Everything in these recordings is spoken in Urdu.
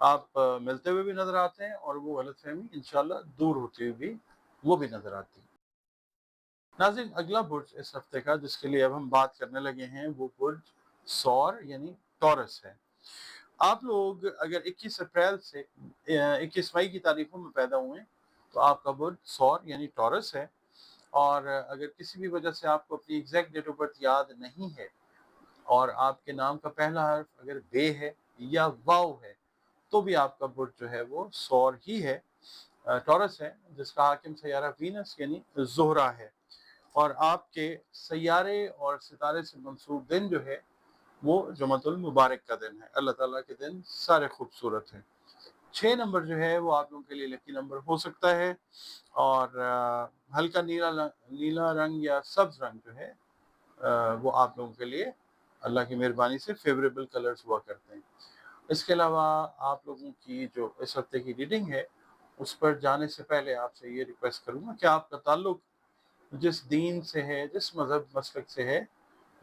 آپ ملتے ہوئے بھی نظر آتے ہیں اور وہ غلط فہمی انشاءاللہ دور ہوتی ہوئی بھی وہ بھی نظر آتی ہے۔ ناظرین، اگلا برج اس ہفتے کا جس کے لیے اب ہم بات کرنے لگے ہیں وہ برج سور یعنی ٹورس ہے۔ آپ لوگ اگر 21 اپریل سے 21 مئی کی تاریخوں میں پیدا ہوئے تو آپ کا برج سور یعنی ٹورس ہے، اور اگر کسی بھی وجہ سے آپ کو اپنی ایگزیکٹ ڈیٹ آف برتھ یاد نہیں ہے اور آپ کے نام کا پہلا حرف اگر بے ہے یا واو ہے تو بھی آپ کا برج جو ہے وہ سور ہی ہے، ٹورس ہے، جس کا حاکم سیارہ وینس یعنی زہرہ ہے، اور آپ کے سیارے اور ستارے سے منسوب دن جو ہے وہ جمعۃ المبارک کا دن ہے۔ اللہ تعالیٰ کے دن سارے خوبصورت ہیں۔ 6 نمبر جو ہے وہ آپ لوگوں کے لیے لکی نمبر ہو سکتا ہے، اور ہلکا نیلا رنگ یا سبز رنگ جو ہے وہ آپ لوگوں کے لیے اللہ کی مہربانی سے فیوریبل کلرز ہوا کرتے ہیں۔ اس کے علاوہ آپ لوگوں کی جو اس ہفتے کی ریڈنگ ہے اس پر جانے سے پہلے آپ سے یہ ریکویسٹ کروں گا کہ آپ کا تعلق جس دین سے ہے، جس مذہب مسلک سے ہے،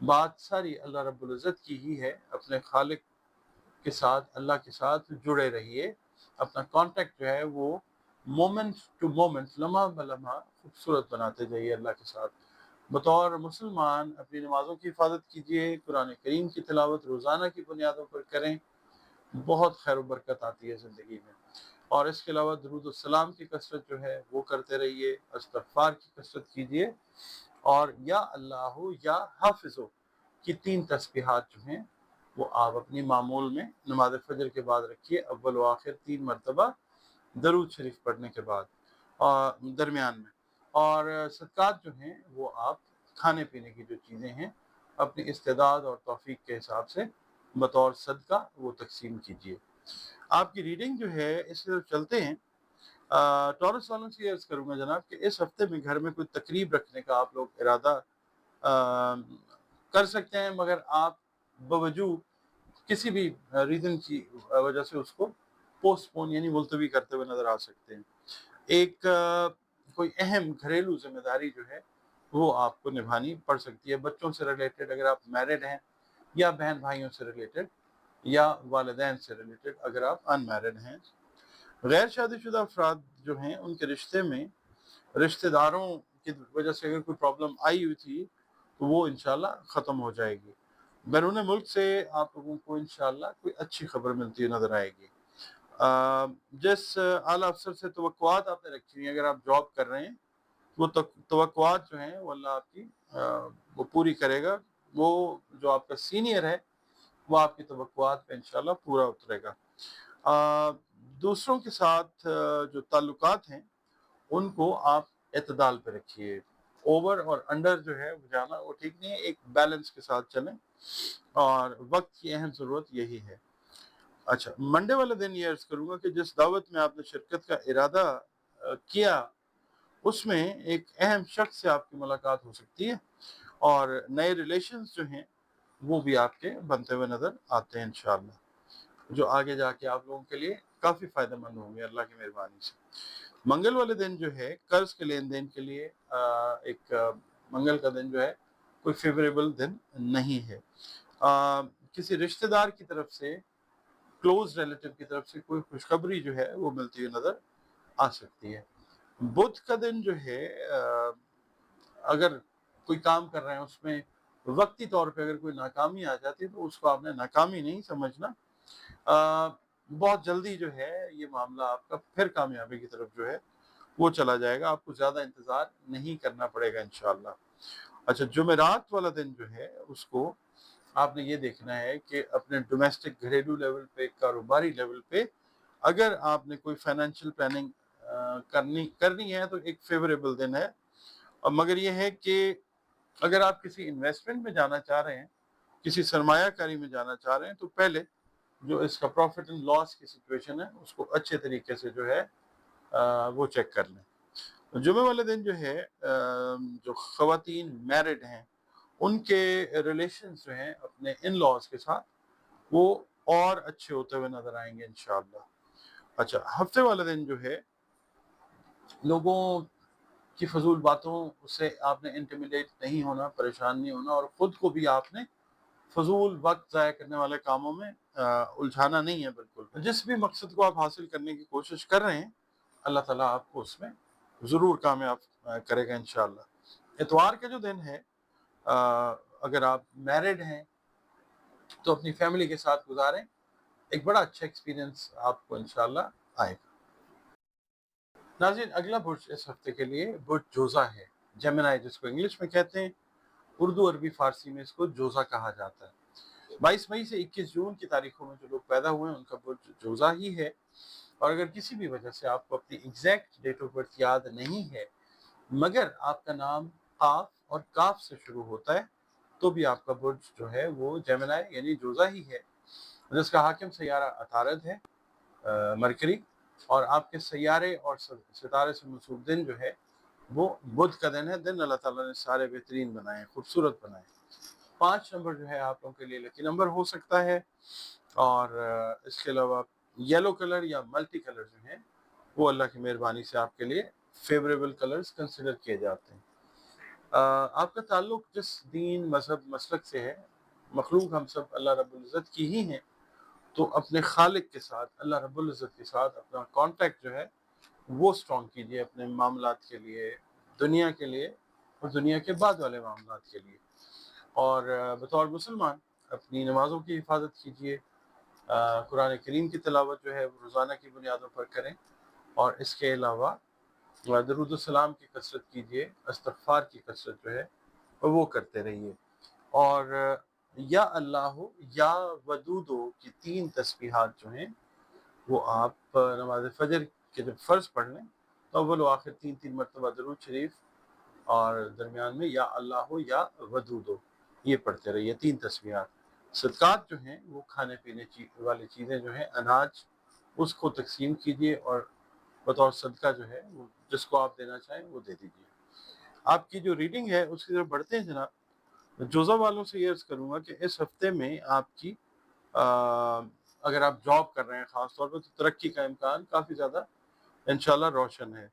بات ساری اللہ رب العزت کی ہی ہے۔ اپنے خالق کے ساتھ، اللہ کے ساتھ جڑے رہیے، اپنا کانٹیکٹ جو ہے وہ مومنٹ ٹو مومنٹ، لمحہ بلمحہ خوبصورت بناتے جائیے اللہ کے ساتھ۔ بطور مسلمان اپنی نمازوں کی حفاظت کیجیے، قرآن کریم کی تلاوت روزانہ کی بنیادوں پر کریں، بہت خیر و برکت آتی ہے زندگی میں۔ اور اس کے علاوہ درود السلام کی کثرت جو ہے وہ کرتے رہیے، استغفار کی کثرت کیجیے، اور یا اللہ یا حافظو کی 3 تسبیحات جو ہیں وہ آپ اپنی معمول میں نماز فجر کے بعد رکھیے، اول و آخر 3 مرتبہ درود شریف پڑھنے کے بعد اور درمیان میں، اور صدقات جو ہیں وہ آپ کھانے پینے کی جو چیزیں ہیں اپنی استعداد اور توفیق کے حساب سے بطور صدقہ وہ تقسیم کیجیے۔ آپ کی ریڈنگ جو ہے اس کی طرف چلتے ہیں۔ ٹورس والوں سے یہ عرض کروں گا جناب کہ اس ہفتے میں گھر میں کوئی تقریب رکھنے کا آپ لوگ ارادہ کر سکتے ہیں، مگر آپ بوجود کسی بھی ریزن کی وجہ سے اس کو پوسٹ پون یعنی ملتوی کرتے ہوئے نظر آ سکتے ہیں۔ ایک کوئی اہم گھریلو ذمہ داری جو ہے وہ آپ کو نبھانی پڑ سکتی ہے، بچوں سے ریلیٹڈ اگر آپ میرڈ ہیں، یا بہن بھائیوں سے ریلیٹڈ، یا والدین سے ریلیٹڈ اگر آپ ان میرڈ ہیں۔ غیر شادی شدہ افراد جو ہیں ان کے رشتے میں رشتہ داروں کی وجہ سے اگر کوئی پرابلم آئی ہوئی تھی تو وہ انشاءاللہ ختم ہو جائے گی۔ بیرون ملک سے آپ لوگوں کو انشاءاللہ کوئی اچھی خبر ملتی ہوئی نظر آئے گی۔ جس اعلیٰ افسر سے توقعات آپ نے رکھی ہوئی ہیں، اگر آپ جاب کر رہے ہیں وہ توقعات جو ہیں وہ اللہ آپ کی وہ پوری کرے گا، وہ جو آپ کا سینئر ہے وہ آپ کی توقعات پہ انشاءاللہ پورا اترے گا۔ دوسروں کے ساتھ جو تعلقات ہیں ان کو آپ اعتدال پہ رکھیے، اوور اور انڈر جو ہے وہ جانا وہ ٹھیک نہیں ہے، ایک بیلنس کے ساتھ چلیں، اور وقت کی اہم ضرورت یہی ہے۔ اچھا، منڈے والے دن یہ عرض کروں گا کہ جس دعوت میں آپ نے شرکت کا ارادہ کیا اس میں ایک اہم شخص سے آپ کی ملاقات ہو سکتی ہے، اور نئے ریلیشنز جو ہیں وہ بھی آپ کے بنتے ہوئے نظر آتے ہیں انشاءاللہ، جو آگے جا کے آپ لوگوں کے لیے کافی فائدہ مند ہوں گے اللہ کی مہربانی سے۔ منگل والے دن جو ہے قرض کے لین دین کے لیے ایک منگل کا دن جو ہے کوئی فیوریبل دن نہیں ہے۔ کسی رشتہ دار کی طرف سے، کلوز ریلیٹو کی طرف سے کوئی خوشخبری جو ہے وہ ملتی ہوئی نظر آ سکتی ہے۔ بدھ کا دن جو ہے اگر کوئی کام کر رہے ہیں اس میں وقتی طور پہ اگر کوئی ناکامی آ جاتی ہے تو اس کو آپ نے ناکامی نہیں سمجھنا، بہت جلدی جو ہے یہ معاملہ آپ کا پھر کامیابی کی طرف جو ہے وہ چلا جائے گا، آپ کو زیادہ انتظار نہیں کرنا پڑے گا انشاءاللہ۔ اچھا، جمعرات والا دن جو ہے اس کو آپ نے یہ دیکھنا ہے کہ اپنے ڈومیسٹک گھریلو لیول پہ، کاروباری لیول پہ اگر آپ نے کوئی فائنینشیل پلاننگ کرنی ہے تو ایک فیوریبل دن ہے، مگر یہ ہے کہ اگر آپ کسی انویسٹمنٹ میں جانا چاہ رہے ہیں، کسی سرمایہ کاری میں جانا چاہ رہے ہیں تو پہلے جو اس کا پروفٹ اینڈ لاس کی سچویشن ہے اس کو اچھے طریقے سے جو ہے وہ چیک کر لیں۔ جمعہ والے دن جو ہے جو خواتین میرڈ ہیں ان کے ریلیشنز جو ہیں اپنے ان لاز کے ساتھ وہ اور اچھے ہوتے ہوئے نظر آئیں گے انشاءاللہ۔ اچھا، ہفتے والے دن جو ہے لوگوں کی فضول باتوں سے آپ نے انٹیمیڈیٹ نہیں ہونا، پریشان نہیں ہونا، اور خود کو بھی آپ نے فضول وقت ضائع کرنے والے کاموں میں الجھانا نہیں ہے بالکل. جس بھی مقصد کو آپ حاصل کرنے کی کوشش کر رہے ہیں اللہ تعالیٰ آپ کو اس میں ضرور کامیاب کرے گا انشاءاللہ. اتوار کا جو دن ہے اگر آپ میرڈ ہیں تو اپنی فیملی کے ساتھ گزاریں, ایک بڑا اچھا ایکسپیرینس آپ کو انشاءاللہ آئے گا. ناظرین اگلا برج اس ہفتے کے لیے برج جوزا ہے, جیمنائی جس کو انگلش میں کہتے ہیں, اردو عربی فارسی میں اس کو جوزا کہا جاتا ہے. 22 مئی سے 21 جون کی تاریخوں میں جو لوگ پیدا ہوئے ہیں ان کا برج جوزا ہی ہے. اور اگر کسی بھی وجہ سے آپ کو اپنی ایگزیکٹ ڈیٹ آف برتھ یاد نہیں ہے مگر آپ کا نام قاف اور کاف سے شروع ہوتا ہے تو بھی آپ کا برج جو ہے وہ جیمنائی یعنی جوزا ہی ہے, جس کا حاکم سیارہ عطارد ہے مرکری, اور آپ کے سیارے اور ستارے سے منسوب دن جو ہے وہ بدھ کا دن ہے. دن اللہ تعالیٰ نے سارے بہترین بنائے, خوبصورت بنائے. 5 نمبر جو ہے آپ لوگوں کے لیے لکی نمبر ہو سکتا ہے, اور اس کے علاوہ یلو کلر یا ملٹی کلر جو ہیں وہ اللہ کی مہربانی سے آپ کے لیے فیوریبل کلرز کنسیڈر کیے جاتے ہیں. آپ کا تعلق جس دین مذہب مسلک سے ہے, مخلوق ہم سب اللہ رب العزت کی ہی ہیں, تو اپنے خالق کے ساتھ اللہ رب العزت کے ساتھ اپنا کانٹیکٹ جو ہے وہ سٹرونگ کیجئے اپنے معاملات کے لیے, دنیا کے لیے اور دنیا کے بعد والے معاملات کے لیے. اور بطور مسلمان اپنی نمازوں کی حفاظت کیجئے, قرآن کریم کی تلاوت جو ہے وہ روزانہ کی بنیادوں پر کریں, اور اس کے علاوہ درود السلام کی کثرت کیجئے, استغفار کی کثرت جو ہے وہ کرتے رہیے. اور یا اللہ یا ودودو کی 3 تسبیحات جو ہیں وہ آپ نماز فجر کے جب فرض پڑھ لیں تو اول و آخر 3 مرتبہ درود شریف اور درمیان میں یا اللہ یا ودودو یہ پڑھتے رہیے 3 تسبیحات. صدقات جو ہیں وہ کھانے پینے والی چیزیں جو ہیں اناج اس کو تقسیم کیجئے اور بطور صدقہ جو ہے وہ جس کو آپ دینا چاہیں وہ دے دیجئے. آپ کی جو ریڈنگ ہے اس کی طرف بڑھتے ہیں جناب. جوزا والوں سے یہ عرض کروں گا کہ اس ہفتے میں آپ کی اگر آپ جاب کر رہے ہیں خاص طور پر تو ترقی کا امکان کافی زیادہ انشاءاللہ روشن ہے.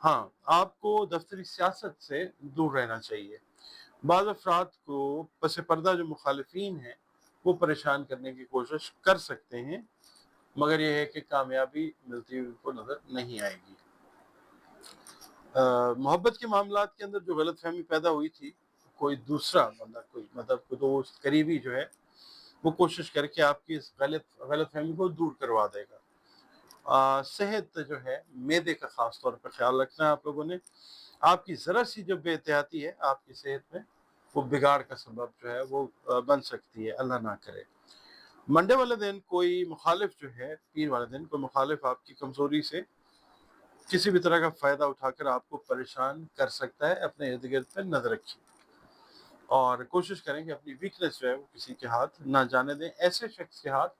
ہاں آپ کو دفتری سیاست سے دور رہنا چاہیے. بعض افراد کو پس پردہ جو مخالفین ہیں وہ پریشان کرنے کی کوشش کر سکتے ہیں, مگر یہ ہے کہ کامیابی ملتی ہوئی کو نظر نہیں آئے گی. محبت کے معاملات کے اندر جو غلط فہمی پیدا ہوئی تھی, کوئی دوسرا بندہ کوئی مطلب کوئی دوست قریبی جو ہے وہ کوشش کر کے آپ کی اس غلط فہمی کو دور کروا دے گا. صحت جو ہے معدے کا خاص طور پر خیال رکھنا ہے آپ لوگوں نے. آپ کی ذرا سی جو بے احتیاطی ہے آپ کی صحت میں وہ بگاڑ کا سبب جو ہے وہ بن سکتی ہے, اللہ نہ کرے. منڈے والے دن کوئی مخالف جو ہے, پیر والے دن کوئی مخالف آپ کی کمزوری سے کسی بھی طرح کا فائدہ اٹھا کر آپ کو پریشان کر سکتا ہے. اپنے ارد گرد پہ نظر رکھیے اور کوشش کریں کہ اپنی ویکنس جو ہے وہ کسی کے ہاتھ نہ جانے دیں, ایسے شخص کے ہاتھ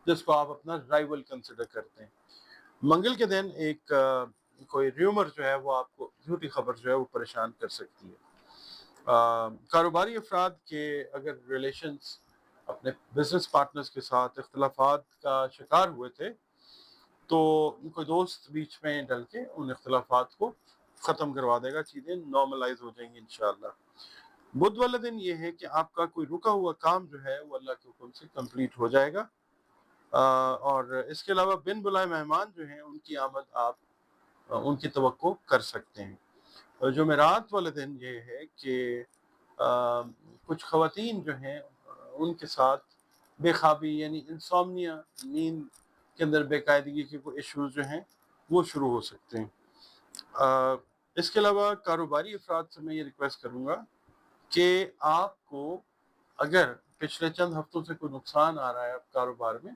جس کو آپ اپنا رائیول کنسیڈر کرتے ہیں. منگل کے دن ایک کوئی ریومر جو ہے وہ آپ کو جھوٹی خبر جو ہے وہ پریشان کر سکتی ہے. کاروباری افراد کے اگر ریلیشنز اپنے بزنس پارٹنرز کے ساتھ اختلافات کا شکار ہوئے تھے تو کوئی دوست بیچ میں ڈل کے ان اختلافات کو ختم کروا دے گا, چیزیں نارملائز ہو جائیں گی انشاءاللہ. بدھ والا دن یہ ہے کہ آپ کا کوئی رکا ہوا کام جو ہے وہ اللہ کے حکم سے کمپلیٹ ہو جائے گا, اور اس کے علاوہ بن بلائے مہمان جو ہیں ان کی آمد آپ ان کی توقع کر سکتے ہیں. جمعرات والے دن یہ ہے کہ کچھ خواتین جو ہیں ان کے ساتھ بے خوابی یعنی انسومنیا, نیند کے اندر بے قاعدگی کے کوئی ایشوز جو ہیں وہ شروع ہو سکتے ہیں. اس کے علاوہ کاروباری افراد سے میں یہ ریکویسٹ کروں گا کہ آپ کو اگر پچھلے چند ہفتوں سے کوئی نقصان آ رہا ہے کاروبار میں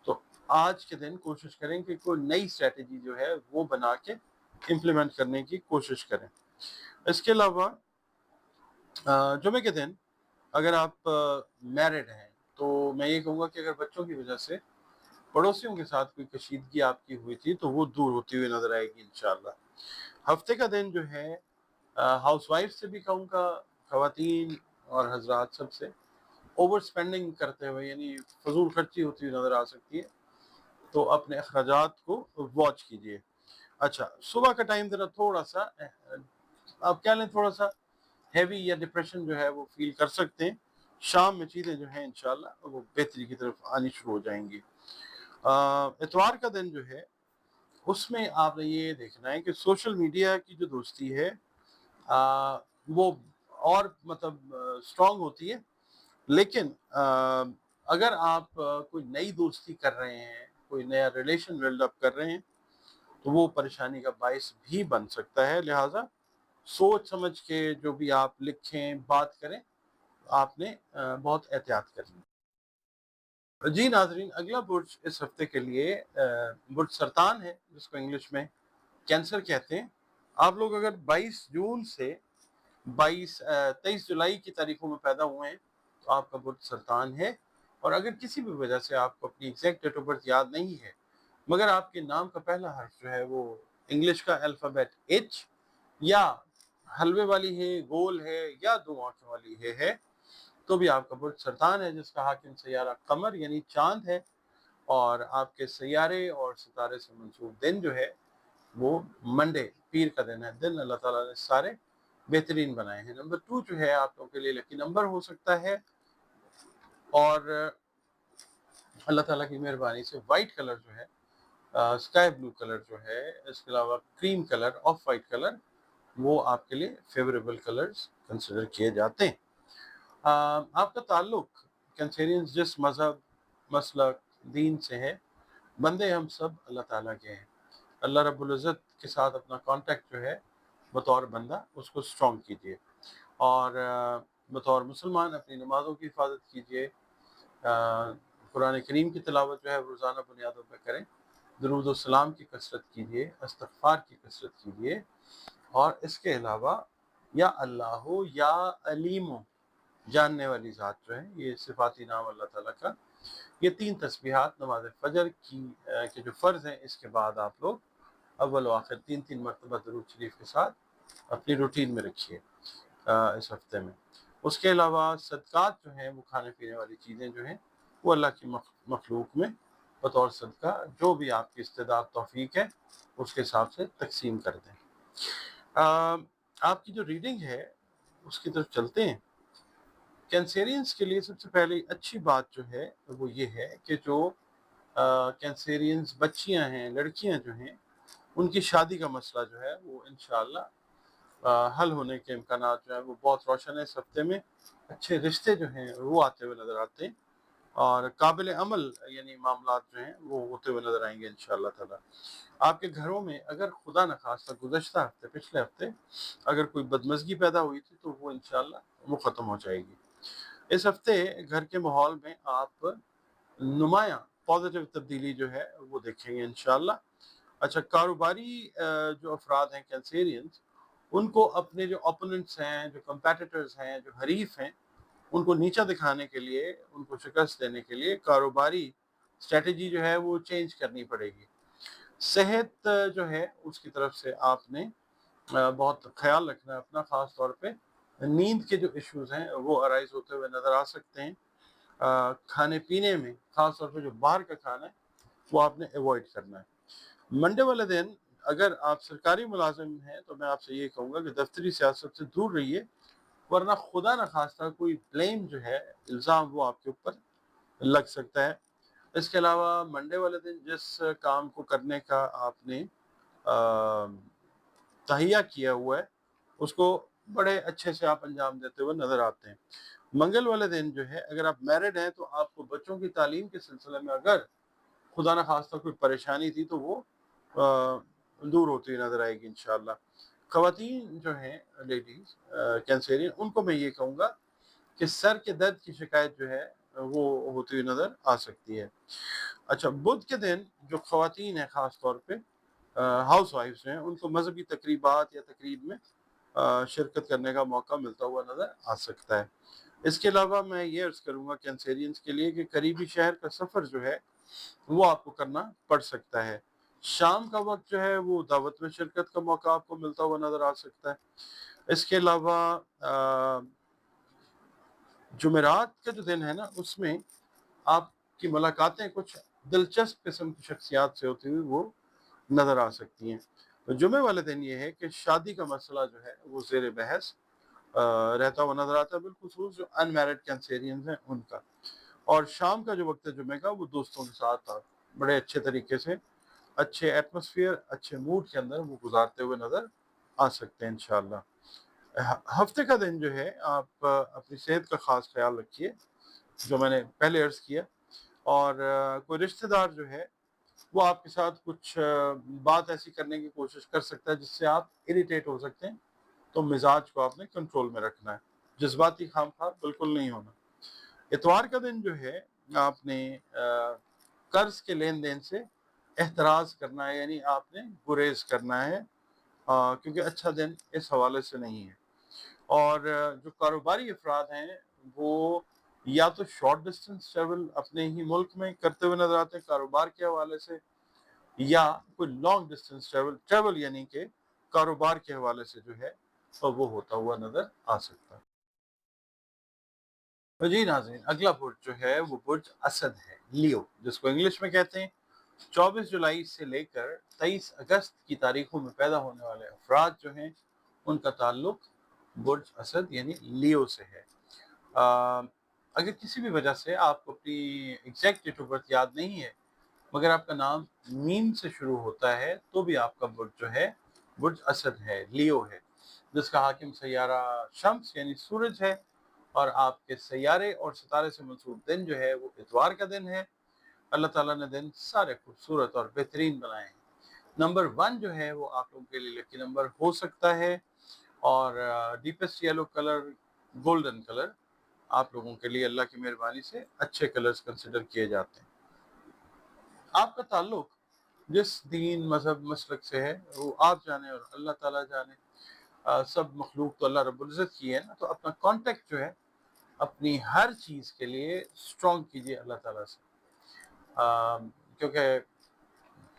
تو آج کے دن کوشش کریں کہ کوئی نئی اسٹریٹجی جو ہے وہ بنا کے امپلیمنٹ کرنے کی کوشش کریں. اس کے علاوہ جمعے کے دن اگر آپ میرڈ ہیں تو میں یہ کہوں گا کہ اگر بچوں کی وجہ سے پڑوسیوں کے ساتھ کوئی کشیدگی آپ کی ہوئی تھی تو وہ دور ہوتی ہوئی نظر آئے گی انشاءاللہ. ہفتے کا دن جو ہے ہاؤس وائف سے بھی کہوں گا, خواتین اور حضرات سب سے اوور سپینڈنگ کرتے ہوئے یعنی فضول خرچی ہوتی ہوئی نظر آ سکتی ہے, تو اپنے اخراجات کو واچ کیجئے. اچھا صبح کا ٹائم ذرا تھوڑا سا آپ کیا لیں تھوڑا سا ہیوی یا ڈپریشن جو ہے وہ فیل کر سکتے ہیں, شام میں چیزیں جو ہیں انشاءاللہ وہ بہتری کی طرف آنی شروع ہو جائیں گی۔ اتوار کا دن جو ہے اس میں آپ نے یہ دیکھنا ہے کہ سوشل میڈیا کی جو دوستی ہے وہ اور مطلب اسٹرانگ ہوتی ہے، لیکن اگر آپ کوئی نئی دوستی کر رہے ہیں، کوئی نیا ریلیشن بلڈ اپ کر رہے ہیں تو وہ پریشانی کا باعث بھی بن سکتا ہے، لہٰذا سوچ سمجھ کے جو بھی آپ لکھیں بات کریں آپ نے بہت احتیاط کرنی۔ جی ناظرین، اگلا برج اس ہفتے کے لیے برج سرطان ہے، جس کو انگلش میں کینسر کہتے ہیں۔ آپ لوگ اگر 22 جون سے 23 جولائی کی تاریخوں میں پیدا ہوئے ہیں تو آپ کا برج سرطان ہے، اور اگر کسی بھی وجہ سے آپ کو اپنی ایگزیکٹ ڈیٹ آف برتھ یاد نہیں ہے مگر آپ کے نام کا پہلا حرف جو ہے وہ انگلش کا الفابیٹ ایچ یا حلوے والی ہے، گول ہے، یا دو آنکھوں والی ہے تو بھی آپ کا برج سرطان ہے، جس کا حاکم سیارہ قمر یعنی چاند ہے، اور آپ کے سیارے اور ستارے سے منسوب دن جو ہے وہ منڈے، پیر کا دن ہے۔ دن اللہ تعالیٰ نے سارے بہترین بنائے ہیں۔ نمبر 2 جو ہے آپ لوگوں کے لیے لکی نمبر ہو سکتا ہے، اور اللہ تعالیٰ کی مہربانی سے وائٹ کلر جو ہے، اسکائی بلو کلر جو ہے، اس کے علاوہ کریم کلر، آف وائٹ کلر، وہ آپ کے لیے فیوریبل کلرز کنسیڈر کیے جاتے ہیں۔ آپ کا تعلق کینسیرینز جس مذہب، مسلک، دین سے ہے، بندے ہم سب اللہ تعالیٰ کے ہیں۔ اللہ رب العزت کے ساتھ اپنا کانٹیکٹ جو ہے بطور بندہ اس کو اسٹرانگ کیجیے، اور بطور مسلمان اپنی نمازوں کی حفاظت کیجیے، قرآن کریم کی تلاوت جو ہے روزانہ بنیادوں پہ کریں، درود و سلام کی کثرت کیجیے، استغفار کی کثرت کیجیے، اور اس کے علاوہ یا اللہ ہو یا علیم ہو، جاننے والی ذات جو ہے، یہ صفاتی نام اللہ تعالیٰ کا، یہ 3 تسبیحات نماز فجر کی کے جو فرض ہیں اس کے بعد آپ لوگ اول و آخر 3 مرتبہ درود شریف کے ساتھ اپنی روٹین میں رکھیے اس ہفتے میں۔ اس کے علاوہ صدقات جو ہیں، وہ کھانے پینے والی چیزیں جو ہیں وہ اللہ کی مخلوق میں بطور صدقہ جو بھی آپ کی استعداد توفیق ہے اس کے حساب سے تقسیم کر دیں۔ آپ کی جو ریڈنگ ہے اس کی طرف چلتے ہیں۔ کینسیرینز کے لیے سب سے پہلے اچھی بات جو ہے وہ یہ ہے کہ جو کینسیرینز بچیاں ہیں، لڑکیاں جو ہیں، ان کی شادی کا مسئلہ جو ہے وہ انشاءاللہ حل ہونے کے امکانات جو ہیں وہ بہت روشن ہے۔ اس ہفتے میں اچھے رشتے جو ہیں وہ آتے ہوئے نظر آتے ہیں، اور قابل عمل یعنی معاملات جو ہیں وہ ہوتے ہوئے نظر آئیں گے انشاءاللہ تعالی۔ آپ کے گھروں میں اگر خدا نخواستہ گزشتہ ہفتے، پچھلے ہفتے اگر کوئی بدمزگی پیدا ہوئی تھی تو وہ انشاءاللہ وہ ختم ہو جائے گی۔ اس ہفتے گھر کے ماحول میں آپ نمایاں پازیٹیو تبدیلی جو ہے وہ دیکھیں گے انشاءاللہ۔ اچھا، کاروباری جو افراد ہیں کینسیرینز، ان کو اپنے جو اپوننٹس ہیں، جو کمپیٹیٹرز ہیں، جو حریف ہیں، ان کو نیچا دکھانے کے لیے، ان کو شکست دینے کے لیے کاروباری اسٹریٹجی جو ہے وہ چینج کرنی پڑے گی۔ صحت جو ہے اس کی طرف سے آپ نے بہت خیال رکھنا ہے اپنا، خاص طور پہ نیند کے جو ایشوز ہیں وہ ارائز ہوتے ہوئے نظر آ سکتے ہیں۔ کھانے پینے میں خاص طور پہ جو باہر کا کھانا ہے وہ آپ نے ایوائڈ کرنا ہے۔ منڈے والے دن اگر آپ سرکاری ملازم ہیں تو میں آپ سے یہ کہوں گا کہ دفتری سیاست سے دور رہیے، ورنہ خدا نخواستہ کوئی بلیم جو ہے، الزام، وہ آپ کے اوپر لگ سکتا ہے۔ اس کے علاوہ منڈے والے دن جس کام کو کرنے کا آپ نے تہیہ کیا ہوا ہے اس کو بڑے اچھے سے آپ انجام دیتے ہوئے نظر آتے ہیں۔ منگل والے دن جو ہے اگر آپ میرڈ ہیں تو آپ کو بچوں کی تعلیم کے سلسلے میں اگر خدا نخواستہ کوئی پریشانی تھی تو وہ دور ہوتی نظر آئے گی انشاءاللہ۔ خواتین جو ہیں، لیڈیز کینسیرین، ان کو میں یہ کہوں گا کہ سر کے درد کی شکایت جو ہے وہ ہوتی ہوئی نظر آ سکتی ہے۔ اچھا، بدھ کے دن جو خواتین ہیں خاص طور پہ ہاؤس وائفز ہیں، ان کو مذہبی تقریبات یا تقریب میں شرکت کرنے کا موقع ملتا ہوا نظر آ سکتا ہے۔ اس کے علاوہ میں یہ عرض کروں گا کینسیرینز کے لیے کہ قریبی شہر کا سفر جو ہے وہ آپ کو کرنا پڑ سکتا ہے۔ شام کا وقت جو ہے وہ دعوت میں شرکت کا موقع آپ کو ملتا ہوا نظر آ سکتا ہے۔ اس کے علاوہ جمعرات کا جو دن ہے نا، اس میں آپ کی ملاقاتیں کچھ دلچسپ قسم کی شخصیات سے ہوتی ہوئی وہ نظر آ سکتی ہیں۔ جمعے والے دن یہ ہے کہ شادی کا مسئلہ جو ہے وہ زیر بحث رہتا ہوا نظر آتا ہے، بالخصوص جو انمیرڈ کینسیرینز ہیں ان کا۔ اور شام کا جو وقت ہے جمعے کا، وہ دوستوں کے ساتھ آپ بڑے اچھے طریقے سے، اچھے ایٹماسفیئر، اچھے موڈ کے اندر وہ گزارتے ہوئے نظر آ سکتے ہیں انشاءاللہ۔ ہفتے کا دن جو ہے آپ اپنی صحت کا خاص خیال رکھیے، جو میں نے پہلے عرض کیا، اور کوئی رشتہ دار جو ہے وہ آپ کے ساتھ کچھ بات ایسی کرنے کی کوشش کر سکتا ہے جس سے آپ اریٹیٹ ہو سکتے ہیں، تو مزاج کو آپ نے کنٹرول میں رکھنا ہے، جذباتی خام خواہ بالکل نہیں ہونا۔ اتوار کا دن جو ہے آپ نے قرض کے لین دین سے احتراز کرنا ہے، یعنی آپ نے گریز کرنا ہے، کیونکہ اچھا دن اس حوالے سے نہیں ہے۔ اور جو کاروباری افراد ہیں وہ یا تو شارٹ ڈسٹنس ٹریول اپنے ہی ملک میں کرتے ہوئے نظر آتے ہیں کاروبار کے حوالے سے، یا کوئی لانگ ڈسٹنس ٹریول یعنی کہ کاروبار کے حوالے سے جو ہے وہ ہوتا ہوا نظر آ سکتا ہے۔ جی ناظرین، اگلا برج جو ہے وہ برج اسد ہے، لیو، جس کو انگلش میں کہتے ہیں۔ 24 جولائی سے لے کر 23 اگست کی تاریخوں میں پیدا ہونے والے افراد جو ہیں ان کا تعلق برج اسد یعنی لیو سے ہے۔ اگر کسی بھی وجہ سے آپ کو اپنی ایگزیکٹ ڈیٹ آف برتھ یاد نہیں ہے، مگر آپ کا نام میم سے شروع ہوتا ہے، تو بھی آپ کا برج جو ہے برج اسد ہے، لیو ہے، جس کا حاکم سیارہ شمس یعنی سورج ہے، اور آپ کے سیارے اور ستارے سے منسوب دن جو ہے وہ اتوار کا دن ہے۔ اللہ تعالیٰ نے دن سارے خوبصورت اور بہترین بنائے ہیں۔ نمبر 1 جو ہے وہ آپ لوگوں کے لیے لکی نمبر ہو سکتا ہے، اور deepest yellow colour, golden colour آپ لوگوں کے لیے اللہ کی مہربانی سے اچھے کلرز کنسیڈر کیے جاتے ہیں۔ آپ کا تعلق جس دین، مذہب، مسلک سے ہے وہ آپ جانے اور اللہ تعالیٰ جانے، سب مخلوق تو اللہ رب العزت کی ہے نا، تو اپنا کانٹیکٹ جو ہے اپنی ہر چیز کے لیے اسٹرانگ کیجیے اللہ تعالیٰ سے، کیونکہ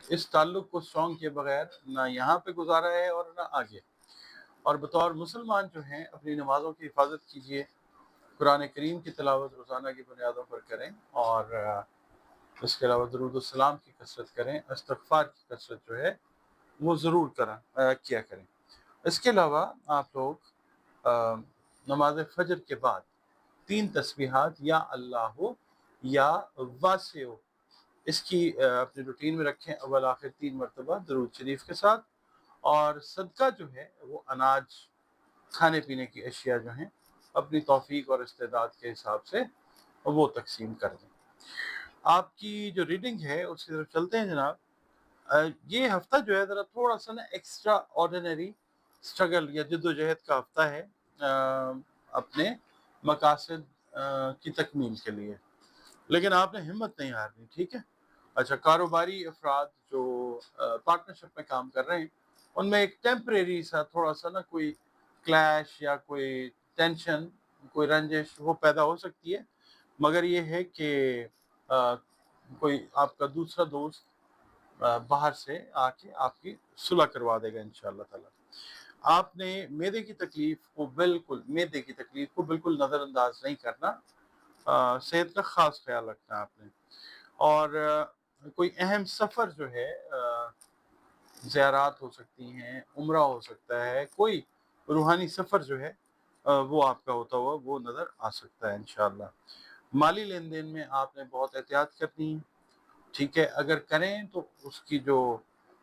اس تعلق کو اسٹرانگ کیے بغیر نہ یہاں پہ گزارا ہے اور نہ آگے۔ اور بطور مسلمان جو ہیں اپنی نمازوں کی حفاظت کیجیے، قرآن کریم کی تلاوت روزانہ کی بنیادوں پر کریں، اور اس کے علاوہ درود السلام کی کثرت کریں، استغفار کی کثرت جو ہے وہ ضرور کیا کریں۔ اس کے علاوہ آپ لوگ نماز فجر کے بعد 3 تسبیحات یا اللہ ہو یا واسع ہو، اس کی اپنی روٹین میں رکھیں، اول آخر 3 مرتبہ درود شریف کے ساتھ۔ اور صدقہ جو ہے وہ اناج، کھانے پینے کی اشیاء جو ہیں اپنی توفیق اور استعداد کے حساب سے وہ تقسیم کر دیں۔ آپ کی جو ریڈنگ ہے اس کی طرف چلتے ہیں جناب۔ یہ ہفتہ جو ہے ذرا تھوڑا سا نا ایکسٹرا آرڈینری اسٹرگل یا جد و جہد کا ہفتہ ہے اپنے مقاصد کی تکمیل کے لیے، لیکن آپ نے ہمت نہیں ہارنی، ٹھیک ہے؟ اچھا، کاروباری افراد جو پارٹنرشپ میں کام کر رہے ہیں ان میں ایک ٹیمپریری سا تھوڑا سا نا کوئی کلیش یا کوئی ٹینشن، کوئی رنجش وہ پیدا ہو سکتی ہے، مگر یہ ہے کہ کوئی آپ کا دوسرا دوست باہر سے آ کے آپ کی صلح کروا دے گا انشاءاللہ تعالی۔ آپ نے معدے کی تکلیف کو بالکل نظر انداز نہیں کرنا، صحت کا خاص خیال رکھنا آپ نے۔ اور کوئی اہم سفر جو ہے، زیارات ہو سکتی ہیں، عمرہ ہو سکتا ہے، کوئی روحانی سفر جو ہے وہ آپ کا ہوتا ہوا وہ نظر آ سکتا ہے انشاءاللہ۔ مالی لین دین میں آپ نے بہت احتیاط کرنی ہے، ٹھیک ہے؟ اگر کریں تو اس کی جو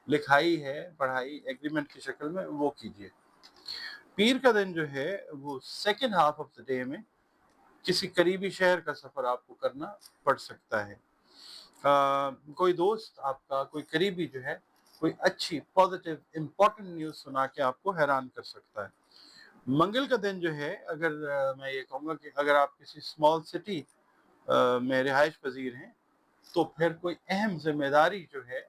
لکھائی ہے، پڑھائی ایگریمنٹ کی شکل میں وہ کیجیے۔ پیر کا دن جو ہے وہ second half of the day میں کسی قریبی شہر کا سفر آپ کو کرنا پڑ سکتا ہے۔ کوئی دوست آپ کا، کوئی قریبی جو ہے کوئی اچھی پازیٹیو امپورٹنٹ نیوز سنا کے آپ کو حیران کر سکتا ہے۔ منگل کا دن جو ہے، اگر میں یہ کہوں گا کہ اگر آپ کسی اسمال سٹی میں رہائش پذیر ہیں تو پھر کوئی اہم ذمہ داری جو ہے،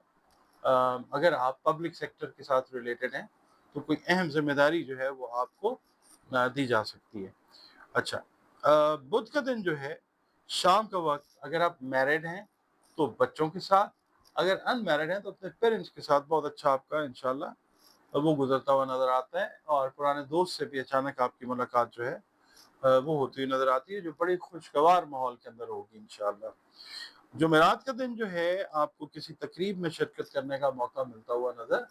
اگر آپ پبلک سیکٹر کے ساتھ ریلیٹڈ ہیں تو کوئی اہم ذمہ داری جو ہے وہ آپ کو دی جا سکتی ہے۔ اچھا، بدھ کا دن جو ہے، شام کا وقت، اگر آپ میرڈ ہیں تو بچوں کے ساتھ، اگر ان میرڈ ہیں تو اپنے پیرنٹس کے ساتھ بہت اچھا آپ کا انشاءاللہ وہ گزرتا ہوا نظر آتا ہے، اور پرانے دوست سے بھی اچانک آپ کی ملاقات جو ہے وہ ہوتی ہوئی نظر آتی ہے، جو بڑی خوشگوار ماحول کے اندر ہوگی انشاءاللہ۔ جمعرات کا دن جو ہے آپ کو کسی تقریب میں شرکت کرنے کا موقع ملتا ہوا نظر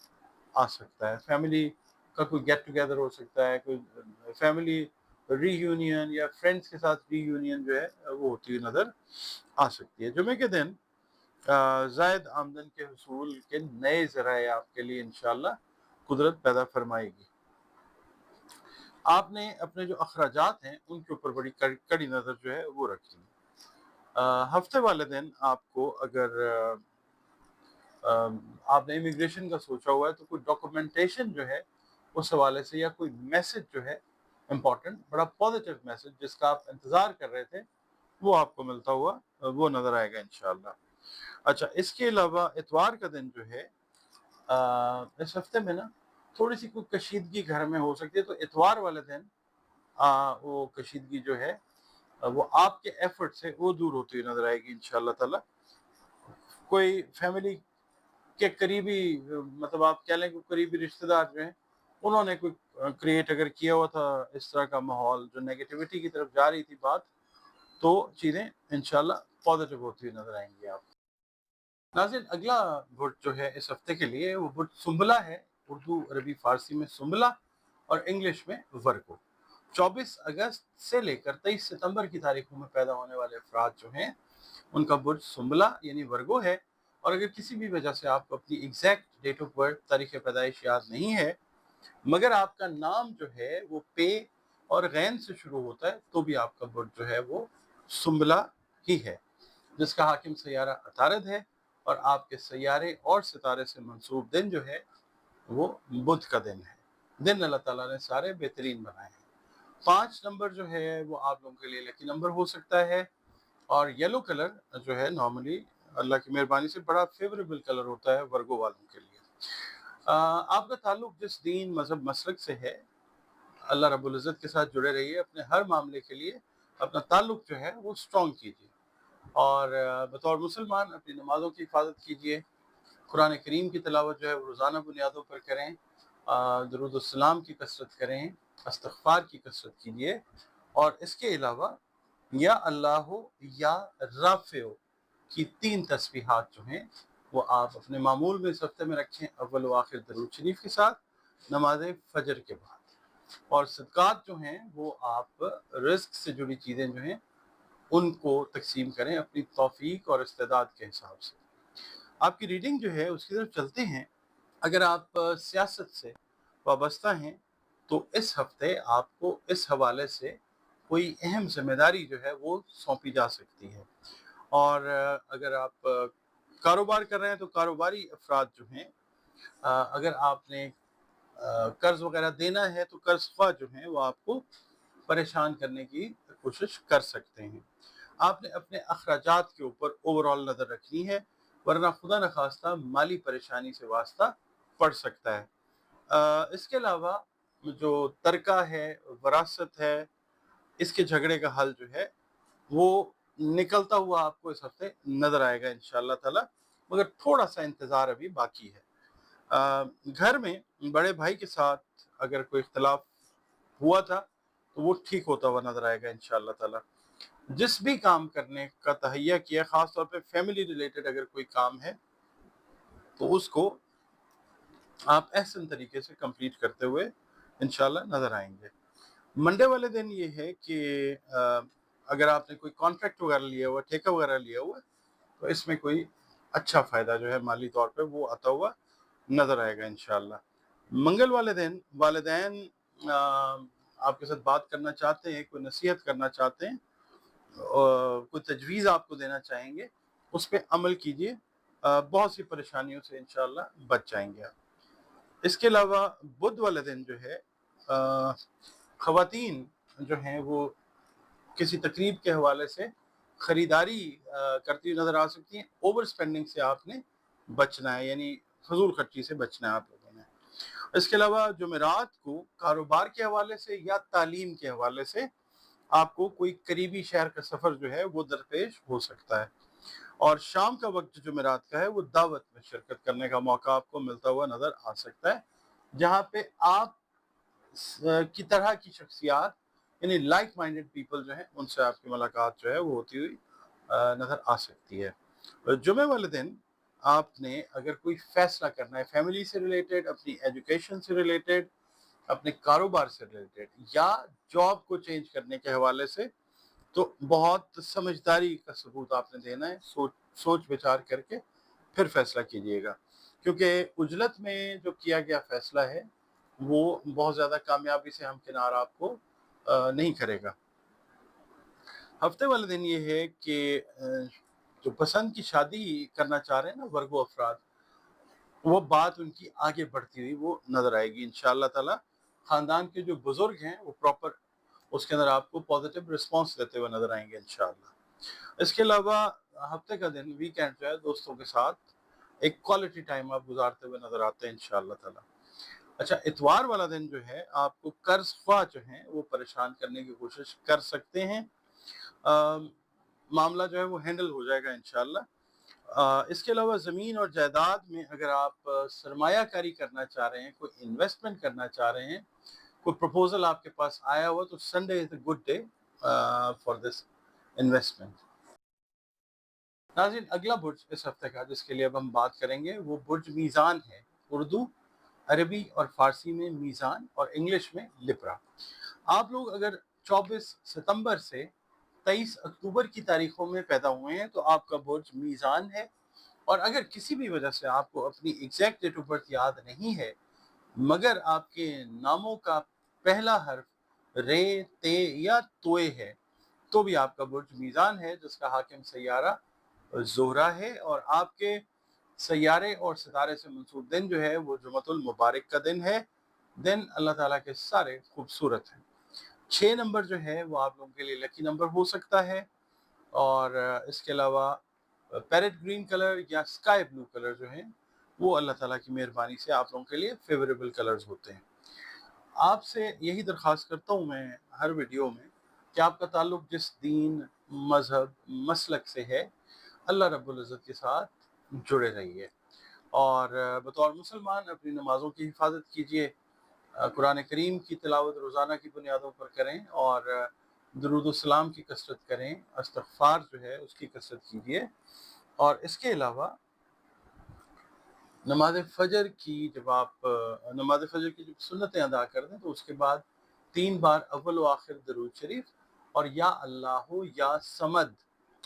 آ سکتا ہے، فیملی کا کوئی گیٹ ٹوگیدر ہو سکتا ہے، کوئی فیملی ری یونین یا فرینڈس کے ساتھ ری یونین جو ہے وہ ہوتی ہوئی نظر آ سکتی ہے۔ جمعے کے دن زائد آمدن کے حصول کے نئے ذرائع آپ کے لیے انشاءاللہ قدرت پیدا فرمائے گی۔ آپ نے اپنے جو اخراجات ہیں ان کے اوپر بڑی کڑی نظر جو ہے وہ رکھنی ہے۔ ہفتے والے دن آپ کو اگر آپ نے امیگریشن کا سوچا ہوا ہے تو کوئی ڈاکومنٹیشن جو ہے اس حوالے سے یا کوئی میسج جو ہے امپورٹنٹ، بڑا پازیٹیو میسج جس کا آپ انتظار کر رہے تھے وہ آپ کو ملتا ہوا وہ نظر آئے گا انشاءاللہ۔ اچھا، اس کے علاوہ اتوار کا دن جو ہے اس ہفتے میں نا تھوڑی سی کوئی کشیدگی گھر میں ہو سکتی ہے، تو اتوار والے دن وہ کشیدگی جو ہے وہ آپ کے ایفرٹ سے وہ دور ہوتی ہوئی نظر آئے گی انشاءاللہ تعالی۔ کوئی فیملی کے قریبی مطلب آپ کہہ لیں کہ قریبی رشتہ دار جو ہیں انہوں نے کوئی کریٹ اگر کیا ہوا تھا اس طرح کا ماحول جو نیگیٹیوٹی کی طرف جا رہی تھی بات، تو چیزیں انشاءاللہ پازیٹیو ہوتی ہوئی نظر آئیں گی آپ۔ ناظرین، اگلا برج جو ہے اس ہفتے کے لیے وہ برج سنبلہ ہے، اردو عربی فارسی میں سنبلہ اور انگلش میں ورگو۔ 24 اگست سے لے کر 23 ستمبر کی تاریخوں میں پیدا ہونے والے افراد جو ہیں ان کا برج سنبلہ یعنی ورگو ہے، اور اگر کسی بھی وجہ سے آپ کو اپنی ایگزیکٹ ڈیٹ آف برتھ تاریخ پیدائش یاد نہیں ہے مگر آپ کا نام جو ہے وہ پے اور غین سے شروع ہوتا ہے تو بھی آپ کا برج جو ہے وہ سنبلہ ہی ہے، جس کا حاکم سیارہ عطارد ہے، اور آپ کے سیارے اور ستارے سے منسوب دن جو ہے وہ بدھ کا دن ہے۔ دن اللہ تعالیٰ نے سارے بہترین بنائے ہیں۔ 5 نمبر جو ہے وہ آپ لوگوں کے لیے لکی نمبر ہو سکتا ہے، اور یلو کلر جو ہے نارملی اللہ کی مہربانی سے بڑا فیوریبل کلر ہوتا ہے ورگو والوں کے لیے۔ آپ کا تعلق جس دین مذہب مسلک سے ہے اللہ رب العزت کے ساتھ جڑے رہیے، اپنے ہر معاملے کے لیے اپنا تعلق جو ہے وہ اسٹرانگ کیجیے، اور بطور مسلمان اپنی نمازوں کی حفاظت کیجیے، قرآن کریم کی تلاوت جو ہے وہ روزانہ بنیادوں پر کریں، درود السلام کی کثرت کریں، استغفار کی کثرت کیجیے، اور اس کے علاوہ یا اللہ یا رافع کی 3 تسبیحات جو ہیں وہ آپ اپنے معمول میں اس ہفتے میں رکھیں، اول و آخر درود شریف کے ساتھ نماز فجر کے بعد۔ اور صدقات جو ہیں وہ آپ رزق سے جڑی چیزیں جو ہیں ان کو تقسیم کریں اپنی توفیق اور استعداد کے حساب سے۔ آپ کی ریڈنگ جو ہے اس کی طرف چلتے ہیں۔ اگر آپ سیاست سے وابستہ ہیں تو اس ہفتے آپ کو اس حوالے سے کوئی اہم ذمہ داری جو ہے وہ سونپی جا سکتی ہے، اور اگر آپ کاروبار کر رہے ہیں تو کاروباری افراد جو ہیں اگر آپ نے قرض وغیرہ دینا ہے تو قرض خواہ جو ہیں وہ آپ کو پریشان کرنے کی کوشش کر سکتے ہیں۔ آپ نے اپنے اخراجات کے اوپر اوورال نظر رکھنی ہے، ورنہ خدا نخواستہ مالی پریشانی سے واسطہ پڑ سکتا ہے۔ اس کے علاوہ جو ترکہ ہے، وراثت ہے، اس کے جھگڑے کا حل جو ہے وہ نکلتا ہوا آپ کو اس ہفتے نظر آئے گا انشاءاللہ تعالی، مگر تھوڑا سا انتظار ابھی باقی ہے۔ گھر میں بڑے بھائی کے ساتھ اگر کوئی اختلاف ہوا تھا تو وہ ٹھیک ہوتا ہوا نظر آئے گا انشاءاللہ تعالی۔ جس بھی کام کرنے کا تہیہ کیا، خاص طور پہ فیملی ریلیٹڈ اگر کوئی کام ہے تو اس کو آپ احسن طریقے سے کمپلیٹ کرتے ہوئے انشاءاللہ نظر آئیں گے۔ منڈے والے دن یہ ہے کہ اگر آپ نے کوئی کانٹریکٹ وغیرہ لیا ہوا، ٹھیکہ وغیرہ لیا ہوا، تو اس میں کوئی اچھا فائدہ جو ہے مالی طور پہ وہ آتا ہوا نظر آئے گا انشاءاللہ۔ منگل والے دن والدین آپ کے ساتھ بات کرنا چاہتے ہیں، کوئی نصیحت کرنا چاہتے ہیں، کوئی تجویز آپ کو دینا چاہیں گے، اس پہ عمل کیجئے، بہت سی پریشانیوں سے انشاءاللہ بچ جائیں گے آپ۔ اس کے علاوہ بدھ والے دن جو ہے خواتین جو ہیں وہ کسی تقریب کے حوالے سے خریداری کرتی ہوئی نظر آ سکتی ہیں۔ اوور سپینڈنگ سے آپ نے بچنا ہے، یعنی فضول خرچی سے بچنا ہے آپ لوگوں نے۔ اس کے علاوہ جمعرات کو کاروبار کے حوالے سے یا تعلیم کے حوالے سے آپ کو کوئی قریبی شہر کا سفر جو ہے وہ درپیش ہو سکتا ہے، اور شام کا وقت جو جمعرات کا ہے وہ دعوت میں شرکت کرنے کا موقع آپ کو ملتا ہوا نظر آ سکتا ہے، جہاں پہ آپ کی طرح کی شخصیات یعنی لائک مائنڈڈ پیپل جو ہیں ان سے آپ کی ملاقات جو ہے وہ ہوتی ہوئی نظر آ سکتی ہے۔ جمعے والے دن آپ نے اگر کوئی فیصلہ کرنا ہے فیملی سے ریلیٹڈ، اپنی ایجوکیشن سے ریلیٹڈ، اپنے کاروبار سے ریلیٹڈ یا جاب کو چینج کرنے کے حوالے سے، تو بہت سمجھداری کا ثبوت آپ نے دینا ہے، سوچ بچار کر کے پھر فیصلہ کیجیے گا، کیونکہ عجلت میں جو کیا گیا فیصلہ ہے وہ بہت زیادہ کامیابی سے ہمکنار آپ کو نہیں کرے گا۔ ہفتے والے دن یہ ہے کہ جو پسند کی شادی کرنا چاہ رہے ہیں نا ورگو افراد، وہ بات ان کی آگے بڑھتی ہوئی وہ نظر آئے گی انشاءاللہ تعالی۔ خاندان کے جو بزرگ ہیں وہ پراپر اس کے اندر آپ کو پازیٹیو رسپانس دیتے ہوئے نظر آئیں گے انشاءاللہ۔ اس کے علاوہ ہفتے کا دن ویکینڈ جو ہے دوستوں کے ساتھ ایک کوالٹی ٹائم آپ گزارتے ہوئے نظر آتے ہیں انشاءاللہ تعالی۔ اچھا، اتوار والا دن جو ہے آپ کو قرض خواہ جو ہیں وہ پریشان کرنے کی کوشش کر سکتے ہیں، معاملہ جو ہے وہ ہینڈل ہو جائے گا انشاءاللہ۔ اس کے علاوہ زمین اور جائیداد میں اگر آپ سرمایہ کاری کرنا چاہ رہے ہیں، کوئی انویسٹمنٹ کرنا چاہ رہے ہیں، کوئی پروپوزل آپ کے پاس آیا ہوا، تو Sunday is a good day for this investment. ناظرین، اگلا برج اس ہفتے کا جس کے لیے اب ہم بات کریں گے وہ برج میزان ہے، اردو، عربی اور فارسی میں میزان اور انگلش میں لبرا۔ آپ لوگ اگر 24 ستمبر سے 23 اکتوبر کی تاریخوں میں پیدا ہوئے ہیں تو آپ کا برج میزان ہے، اور اگر کسی بھی وجہ سے آپ کو اپنی ایگزیکٹ ڈیٹ آف برتھ یاد نہیں ہے مگر آپ کے ناموں کا پہلا حرف رے، تے یا توئے ہے، تو بھی آپ کا برج میزان ہے، جس کا حاکم سیارہ زہرہ ہے، اور آپ کے سیارے اور ستارے سے منسوب دن جو ہے وہ جمعۃ المبارک کا دن ہے۔ دن اللہ تعالیٰ کے سارے خوبصورت ہیں۔ 6 نمبر جو ہے وہ آپ لوگوں کے لیے لکی نمبر ہو سکتا ہے، اور اس کے علاوہ پیرٹ گرین کلر یا سکائی بلو کلر جو ہیں وہ اللہ تعالیٰ کی مہربانی سے آپ لوگوں کے لیے فیوریبل کلرز ہوتے ہیں۔ آپ سے یہی درخواست کرتا ہوں میں ہر ویڈیو میں کہ آپ کا تعلق جس دین، مذہب، مسلک سے ہے، اللہ رب العزت کے ساتھ جڑے رہیے، اور بطور مسلمان اپنی نمازوں کی حفاظت کیجیے، قرآن کریم کی تلاوت روزانہ کی بنیادوں پر کریں، اور درود السلام کی کثرت کریں، استغفار جو ہے اس کی کثرت کیجیے، اور اس کے علاوہ نماز فجر کی جب سنتیں ادا کر دیں تو اس کے بعد 3 بار اول و آخر درود شریف اور یا اللہ یا صمد،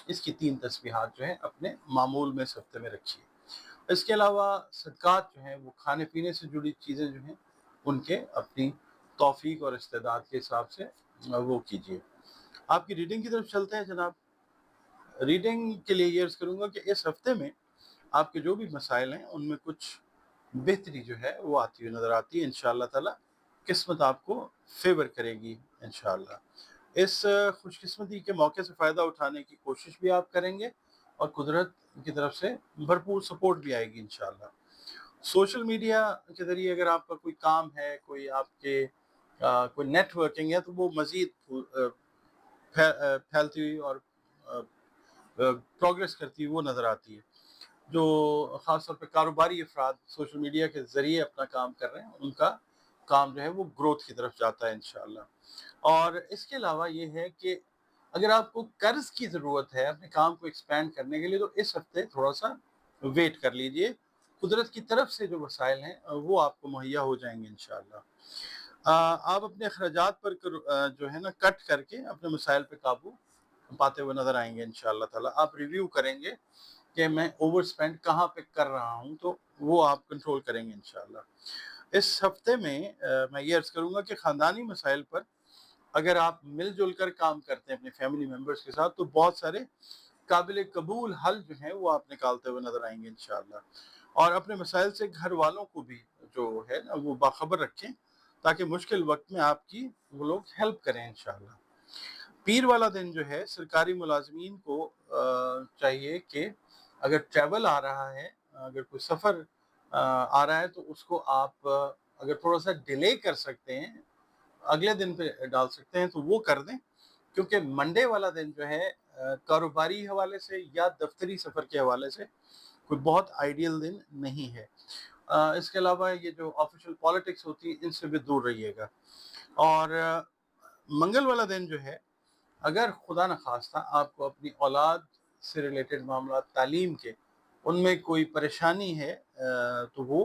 اس کی 3 تسبیحات جو ہیں اپنے معمول میں اس ہفتے میں رکھیے۔ اس کے علاوہ صدقات جو ہیں وہ کھانے پینے سے جڑی چیزیں جو ہیں ان کے اپنی توفیق اور استعداد کے حساب سے وہ کیجیے۔ آپ کی ریڈنگ کی طرف چلتے ہیں جناب۔ ریڈنگ کے لیے یہ عرض کروں گا کہ اس ہفتے میں آپ کے جو بھی مسائل ہیں ان میں کچھ بہتری جو ہے وہ آتی ہوئی نظر آتی ہے انشاءاللہ تعالی۔ قسمت آپ کو فیور کرے گی انشاءاللہ۔ اس خوش قسمتی کے موقع سے فائدہ اٹھانے کی کوشش بھی آپ کریں گے، اور قدرت کی طرف سے بھرپور سپورٹ بھی آئے گی انشاءاللہ۔ سوشل میڈیا کے ذریعے اگر آپ کا کوئی کام ہے، کوئی آپ کے کوئی نیٹ ورکنگ ہے، تو وہ مزید پھیلتی ہوئی اور پروگریس کرتی ہوئی وہ نظر آتی ہے۔ جو خاص طور پہ کاروباری افراد سوشل میڈیا کے ذریعے اپنا کام کر رہے ہیں، ان کا کام جو ہے وہ گروتھ کی طرف جاتا ہے انشاءاللہ۔ اور اس کے علاوہ یہ ہے کہ اگر آپ کو قرض کی ضرورت ہے اپنے کام کو ایکسپینڈ کرنے کے لیے، تو اس ہفتے تھوڑا سا ویٹ کر لیجئے، قدرت کی طرف سے جو وسائل ہیں وہ آپ کو مہیا ہو جائیں گے انشاءاللہ۔ آپ اپنے اخراجات پر جو ہے نا کٹ کر کے اپنے مسائل پہ قابو پاتے ہوئے نظر آئیں گے انشاءاللہ تعالی۔ آپ ریویو کریں گے کہ میں اوور سپینڈ کہاں پہ کر رہا ہوں، تو وہ آپ کنٹرول کریں گے انشاءاللہ۔ اس ہفتے میں میں یہ عرض کروں گا کہ خاندانی مسائل پر اگر آپ مل جل کر کام کرتے ہیں اپنے فیملی ممبرز کے ساتھ، تو بہت سارے قابل قبول حل جو ہیں وہ آپ نکالتے ہوئے نظر آئیں گے انشاءاللہ۔ اور اپنے مسائل سے گھر والوں کو بھی جو ہے نا وہ باخبر رکھیں، تاکہ مشکل وقت میں آپ کی وہ لوگ ہیلپ کریں انشاءاللہ۔ پیر والا دن جو ہے سرکاری ملازمین کو چاہیے کہ اگر ٹریول آ رہا ہے، اگر کوئی سفر آ رہا ہے، تو اس کو آپ اگر تھوڑا سا ڈیلے کر سکتے ہیں، اگلے دن پہ ڈال سکتے ہیں تو وہ کر دیں، کیونکہ منڈے والا دن جو ہے کاروباری حوالے سے یا دفتری سفر کے حوالے سے کوئی بہت آئیڈیل دن نہیں ہے۔ اس کے علاوہ یہ جو آفیشیل پالیٹکس ہوتی ہے ان سے بھی دور رہیے گا۔ اور منگل والا دن جو ہے اگر خدا نخواستہ آپ کو اپنی اولاد سے ریلیٹڈ معاملات، تعلیم کے، ان میں کوئی پریشانی ہے، تو وہ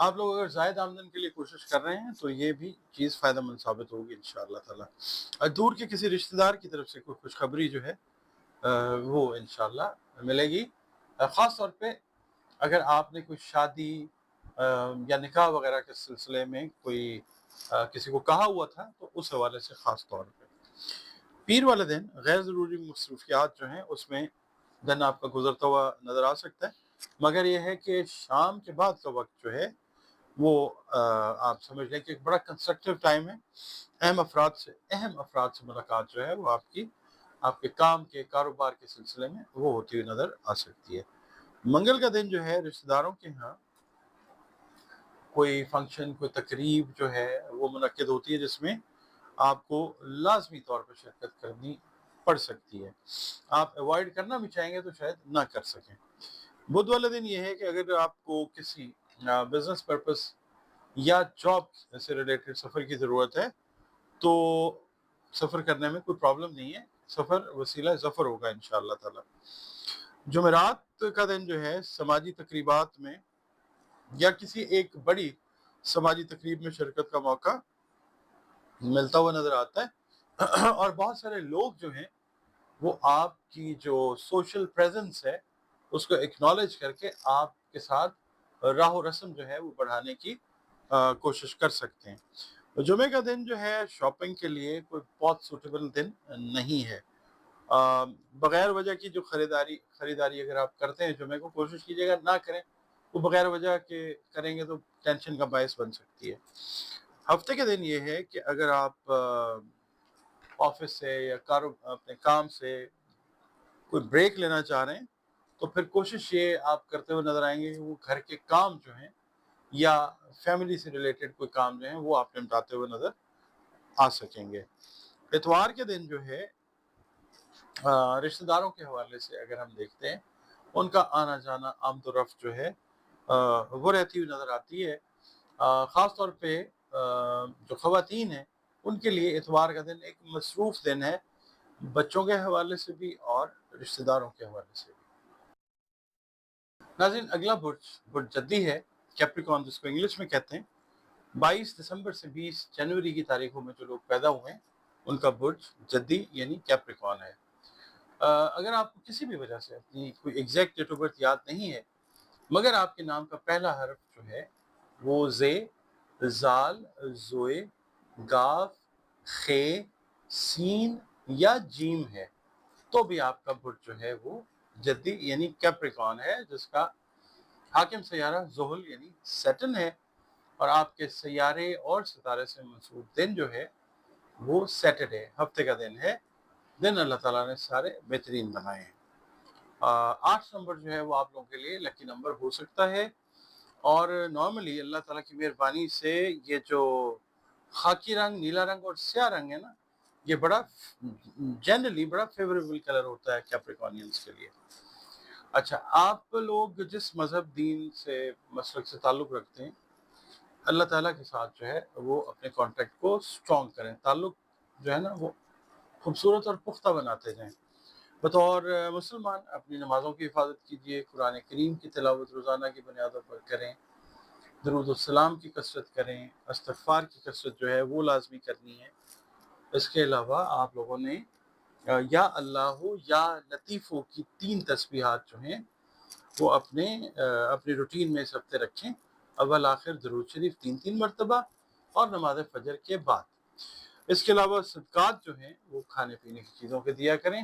آپ لوگ اگر زائد آمدن کے لیے کوشش کر رہے ہیں تو یہ بھی چیز فائدہ مند ثابت ہوگی انشاءاللہ تعالیٰ. دور کے کسی رشتہ دار کی طرف سے کوئی خوشخبری جو ہے وہ انشاءاللہ ملے گی. خاص طور پہ اگر آپ نے کوئی شادی یا نکاح وغیرہ کے سلسلے میں کوئی کسی کو کہا ہوا تھا تو اس حوالے سے خاص طور پہ. پیر والے دن غیر ضروری مصروفیات جو ہیں اس میں دن آپ کا گزرتا ہوا نظر آ سکتا ہے، مگر یہ ہے کہ شام کے بعد کا وقت جو ہے وہ آپ سمجھ لیں کہ ایک بڑا کنسٹرکٹیو ٹائم ہے. اہم افراد سے ملاقات جو ہے وہ آپ کے کام کے کاروبار کے سلسلے میں وہ ہوتی ہوئی نظر آ سکتی ہے. منگل کا دن جو ہے رشتہ داروں کے ہاں کوئی فنکشن، کوئی تقریب جو ہے وہ منعقد ہوتی ہے جس میں آپ کو لازمی طور پر شرکت کرنی پڑ سکتی ہے. آپ اوائڈ کرنا بھی چاہیں گے تو شاید نہ کر سکیں. بدھ والا دن یہ ہے کہ اگر آپ کو کسی بزنس پرپس یا جاب سے ریلیٹڈ سفر کی ضرورت ہے تو سفر کرنے میں کوئی پرابلم نہیں ہے، سفر وسیلہ ظفر ہوگا انشاءاللہ تعالی. جمعرات کا دن جو ہے سماجی تقریبات میں یا کسی ایک بڑی سماجی تقریب میں شرکت کا موقع ملتا ہوا نظر آتا ہے اور بہت سارے لوگ جو ہیں وہ آپ کی جو سوشل پریزنس ہے اس کو اکنالج کر کے آپ کے ساتھ راہ و رسم جو ہے وہ بڑھانے کی کوشش کر سکتے ہیں. جمعے کا دن جو ہے شاپنگ کے لیے کوئی بہت سوٹیبل دن نہیں ہے. بغیر وجہ کی جو خریداری اگر آپ کرتے ہیں جمعے کو کوشش کیجیے گا نہ کریں، وہ بغیر وجہ کے کریں گے تو ٹینشن کا باعث بن سکتی ہے. ہفتے کے دن یہ ہے کہ اگر آپ آفس سے یا اپنے کام سے کوئی بریک لینا چاہ رہے ہیں تو پھر کوشش یہ آپ کرتے ہوئے نظر آئیں گے کہ وہ گھر کے کام جو ہیں یا فیملی سے ریلیٹڈ کوئی کام جو ہیں وہ آپ نمٹاتے ہوئے نظر آ سکیں گے. اتوار کے دن جو ہے رشتہ داروں کے حوالے سے اگر ہم دیکھتے ہیں ان کا آنا جانا آمد و رفت جو ہے وہ رہتی ہوئی نظر آتی ہے. خاص طور پہ جو خواتین ہیں ان کے لیے اتوار کا دن ایک مصروف دن ہے، بچوں کے حوالے سے بھی اور رشتہ داروں کے حوالے سے بھی. ناظرین اگلا برج جدی ہے، کیپریکون جس کو انگلش میں کہتے ہیں. 22 دسمبر سے 20 جنوری کی تاریخوں میں جو لوگ پیدا ہوئے ہیں ان کا برج جدی یعنی کیپریکون ہے. اگر آپ کو کسی بھی وجہ سے اپنی کوئی ایگزیکٹ ڈیٹ آف برتھ یاد نہیں ہے مگر آپ کے نام کا پہلا حرف جو ہے وہ زے، زال، زوئے، گاف، خے، سین یا جیم ہے تو بھی آپ کا برج جو ہے وہ جدی یعنی کیپریکون ہے، جس کا حاکم سیارہ زحل یعنی سیٹن ہے اور آپ کے سیارے اور ستارے سے منسوب دن جو ہے وہ سیٹرڈے ہفتے کا دن ہے. دن اللہ تعالیٰ نے سارے بہترین بنائے ہیں. 8 نمبر جو ہے وہ آپ لوگوں کے لیے لکی نمبر ہو سکتا ہے اور نارملی اللہ تعالیٰ کی مہربانی سے یہ جو خاکی رنگ، نیلا رنگ اور سیاہ رنگ ہے نا یہ بڑا جنرلی بڑا فیوریبل کلر ہوتا ہے کیپریکونینز کے لیے. اچھا، آپ لوگ جس مذہب دین سے مسلک سے تعلق رکھتے ہیں اللہ تعالیٰ کے ساتھ جو ہے وہ اپنے کانٹیکٹ کو سٹرونگ کریں، تعلق جو ہے نا وہ خوبصورت اور پختہ بناتے جائیں. بطور مسلمان اپنی نمازوں کی حفاظت کیجیے، قرآن کریم کی تلاوت روزانہ کی بنیادوں پر کریں، درود السلام کی کثرت کریں، استغفار کی کثرت جو ہے وہ لازمی کرنی ہے. اس کے علاوہ آپ لوگوں نے یا اللہ یا لطیفو کی 3 تسبیحات جو ہیں وہ اپنی روٹین میں اس ہفتے رکھیں، اول آخر درود شریف 3 مرتبہ اور نماز فجر کے بعد. اس کے علاوہ صدقات جو ہیں وہ کھانے پینے کی چیزوں کے دیا کریں،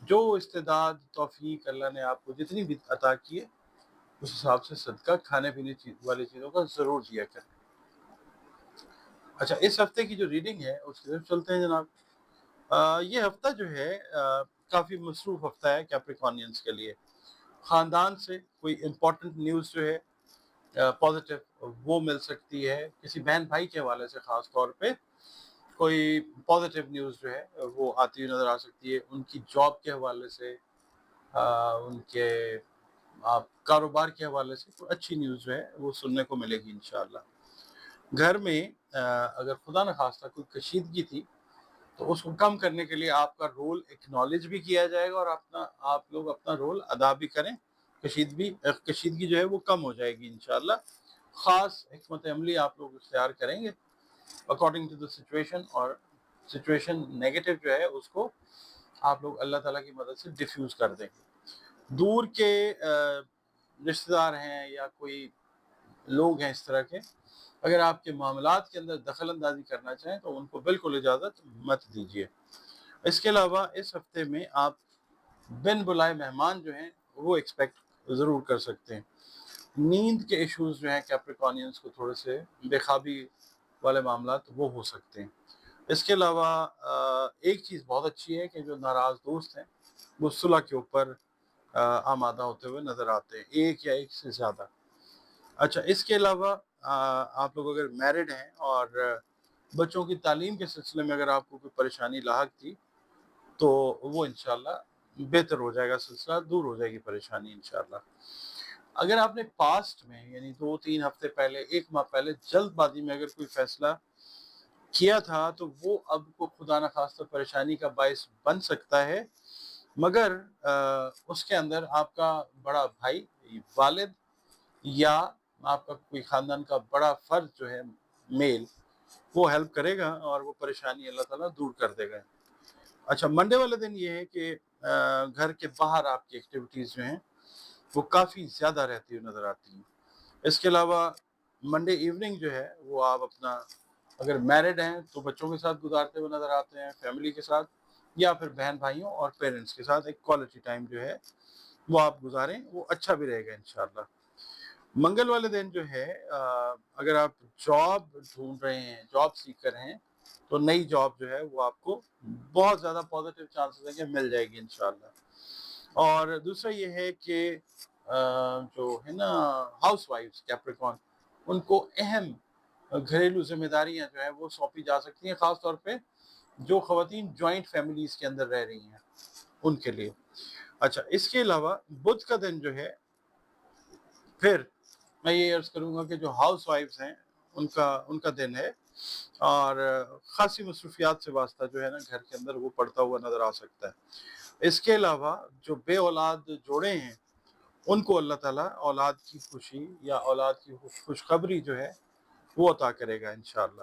جو استعداد توفیق اللہ نے آپ کو جتنی بھی عطا کی ہے اس حساب سے صدقہ کھانے پینے والی چیزوں کا ضرور دیا کریں. اچھا، اس ہفتے کی جو ریڈنگ ہے اس کی طرف چلتے ہیں جناب. یہ ہفتہ جو ہے کافی مصروف ہفتہ ہے کیپریکونینز کے لیے. خاندان سے کوئی امپورٹنٹ نیوز جو ہے پازیٹیو وہ مل سکتی ہے، کسی بہن بھائی کے حوالے سے خاص طور پہ کوئی پازیٹیو نیوز جو ہے وہ آتی ہوئی نظر آ سکتی ہے. ان کی جاب کے حوالے سے، ان کے کاروبار کے حوالے سے کوئی اچھی نیوز جو ہے وہ سننے کو ملے گی انشاءاللہ. گھر میں اگر خدا نخواستہ کوئی کشیدگی تھی تو اس کو کم کرنے کے لیے آپ کا رول اکنالج بھی کیا جائے گا اور آپ لوگ اپنا رول ادا بھی کریں، کشیدگی جو ہے وہ کم ہو جائے گی انشاءاللہ. خاص حکمت عملی آپ لوگ اختیار کریں گے اکارڈنگ ٹو دا سچویشن، اور سچویشن نیگیٹو جو ہے اس کو آپ لوگ اللہ تعالیٰ کی مدد سے ڈیفیوز کر دیں گے۔ دور کے رشتہ دار ہیں یا کوئی لوگ ہیں اس طرح کے، اگر آپ کے معاملات کے اندر دخل اندازی کرنا چاہیں تو ان کو بالکل اجازت مت دیجیے۔ اس کے علاوہ اس ہفتے میں آپ بن بلائے مہمان جو ہیں وہ ایکسپیکٹ ضرور کر سکتے ہیں۔ نیند کے ایشوز جو ہیں کیپریکونینز کو تھوڑے سے بے خوابی والے معاملات وہ ہو سکتے ہیں۔ اس کے علاوہ ایک چیز بہت اچھی ہے کہ جو ناراض دوست ہیں وہ صلح کے اوپر آمادہ ہوتے ہوئے نظر آتے ہیں، ایک یا ایک سے زیادہ۔ اچھا، اس کے علاوہ آپ لوگ اگر میرڈ ہیں اور بچوں کی تعلیم کے سلسلے میں اگر آپ کو کوئی پریشانی لاحق تھی تو وہ انشاءاللہ بہتر ہو جائے گا، سلسلہ دور ہو جائے گی پریشانی انشاءاللہ۔ اگر آپ نے پاسٹ میں یعنی 2-3 ہفتے پہلے، 1 ماہ پہلے جلد بازی میں اگر کوئی فیصلہ کیا تھا تو وہ اب کو خدا نخواستہ پریشانی کا باعث بن سکتا ہے، مگر اس کے اندر آپ کا بڑا بھائی، والد یا آپ کا کوئی خاندان کا بڑا فرد جو ہے میل، وہ ہیلپ کرے گا اور وہ پریشانی اللہ تعالیٰ دور کر دے گا۔ اچھا، منڈے والے دن یہ ہے کہ گھر کے باہر آپ کی ایکٹیویٹیز جو ہیں وہ کافی زیادہ رہتی ہوئی نظر آتی ہیں۔ اس کے علاوہ منڈے ایوننگ جو ہے وہ آپ اپنا، اگر میرڈ ہیں تو بچوں کے ساتھ گزارتے ہوئے نظر آتے ہیں، فیملی کے ساتھ، یا پھر بہن بھائیوں اور پیرنٹس کے ساتھ ایک کوالٹی ٹائم جو ہے وہ آپ گزاریں، وہ اچھا بھی رہے گا انشاءاللہ۔ منگل والے دن جو ہے اگر آپ جاب ڈھونڈ رہے ہیں، جاب سیکر ہیں، تو نئی جاب جو ہے وہ آپ کو بہت زیادہ پازیٹیو چانسز ہیں کہ مل جائے گی انشاءاللہ۔ اور دوسرا یہ ہے کہ جو ہے نا ہاؤس وائفز کیپریکون، ان کو اہم گھریلو ذمہ داریاں جو ہیں وہ سونپی جا سکتی ہیں، خاص طور پہ جو خواتین جوائنٹ فیملیز کے اندر رہ رہی ہیں ان کے لیے۔ اچھا، اس کے علاوہ بدھ کا دن جو ہے، پھر میں یہ عرض کروں گا کہ جو ہاؤس وائفز ہیں ان کا دن ہے، اور خاصی مصروفیات سے واسطہ جو ہے نا گھر کے اندر وہ پڑتا ہوا نظر آ سکتا ہے۔ اس کے علاوہ جو بے اولاد جوڑے ہیں ان کو اللہ تعالیٰ اولاد کی خوشی یا اولاد کی خوشخبری جو ہے وہ عطا کرے گا انشاءاللہ۔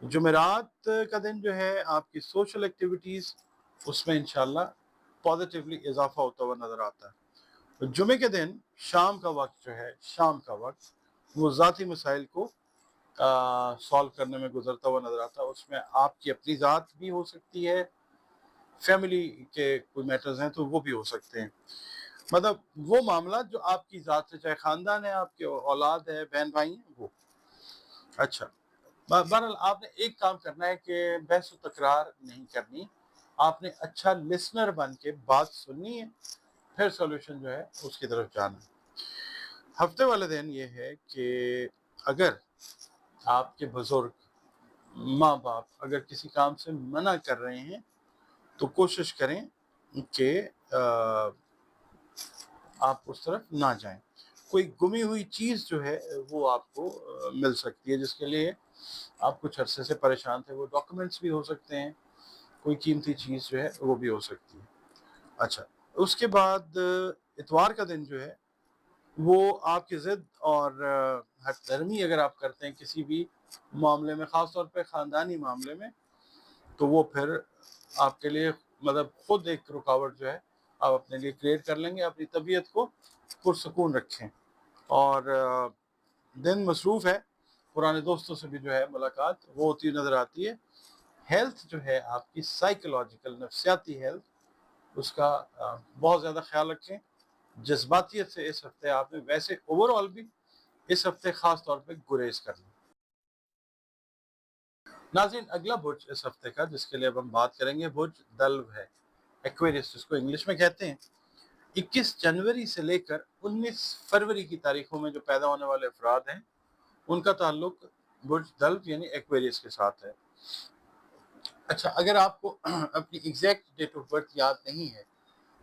جمعرات کا دن جو ہے آپ کی سوشل ایکٹیویٹیز، اس میں انشاءاللہ پازیٹیولی اضافہ ہوتا ہوا نظر آتا ہے۔ جمعے کے دن شام کا وقت جو ہے، شام کا وقت وہ ذاتی مسائل کو سالو کرنے میں گزرتا ہوا نظر آتا ہے۔ اس میں آپ کی اپنی ذات بھی ہو سکتی ہے، فیملی کے کوئی میٹرز ہیں تو وہ بھی ہو سکتے ہیں، مطلب وہ معاملات جو آپ کی ذات سے، چاہے خاندان ہے، آپ کے اولاد ہے، بہن بھائی ہیں، وہ۔ اچھا، بہرحال آپ نے ایک کام کرنا ہے کہ بحث و تکرار نہیں کرنی، آپ نے اچھا لسنر بن کے بات سننی ہے، پھر سولوشن جو ہے اس کی طرف جانا ہے۔ ہفتے والے دن یہ ہے کہ اگر آپ کے بزرگ ماں باپ اگر کسی کام سے منع کر رہے ہیں تو کوشش کریں کہ آپ اس طرف نہ جائیں۔ کوئی گمی ہوئی چیز جو ہے وہ آپ کو مل سکتی ہے جس کے لیے آپ کچھ عرصے سے پریشان تھے، وہ ڈاکومنٹس بھی ہو سکتے ہیں، کوئی قیمتی چیز جو ہے وہ بھی ہو سکتی ہے۔ اچھا، اس کے بعد اتوار کا دن جو ہے وہ آپ کی ضد اور ہٹ دھرمی اگر آپ کرتے ہیں کسی بھی معاملے میں، خاص طور پہ خاندانی معاملے میں، تو وہ پھر آپ کے لیے مطلب خود ایک رکاوٹ جو ہے آپ اپنے لیے کریٹ کر لیں گے۔ اپنی طبیعت کو پرسکون رکھیں، اور دن مصروف ہے، پرانے دوستوں سے بھی جو ہے ملاقات وہ ہوتی نظر آتی ہے۔ ہیلتھ جو ہے آپ کی سائیکولوجیکل، نفسیاتی ہیلتھ، اس کا بہت زیادہ خیال رکھیں۔ جذباتیت سے اس ہفتے آپ نے ویسے اوور آل بھی اس ہفتے خاص طور پہ گریز کرنا۔ ناظرین، اگلا برج اس ہفتے کا جس کے لیے اب ہم بات کریں گے، برج دلو ہے، ایکویریس جس کو انگلش میں کہتے ہیں۔ 21 جنوری سے لے کر 19 فروری کی تاریخوں میں جو پیدا ہونے والے افراد ہیں ان کا تعلق برج دلو یعنی ایکویریس کے ساتھ ہے۔ اچھا، اگر آپ کو اپنی ایگزیکٹ ڈیٹ آف برتھ یاد نہیں ہے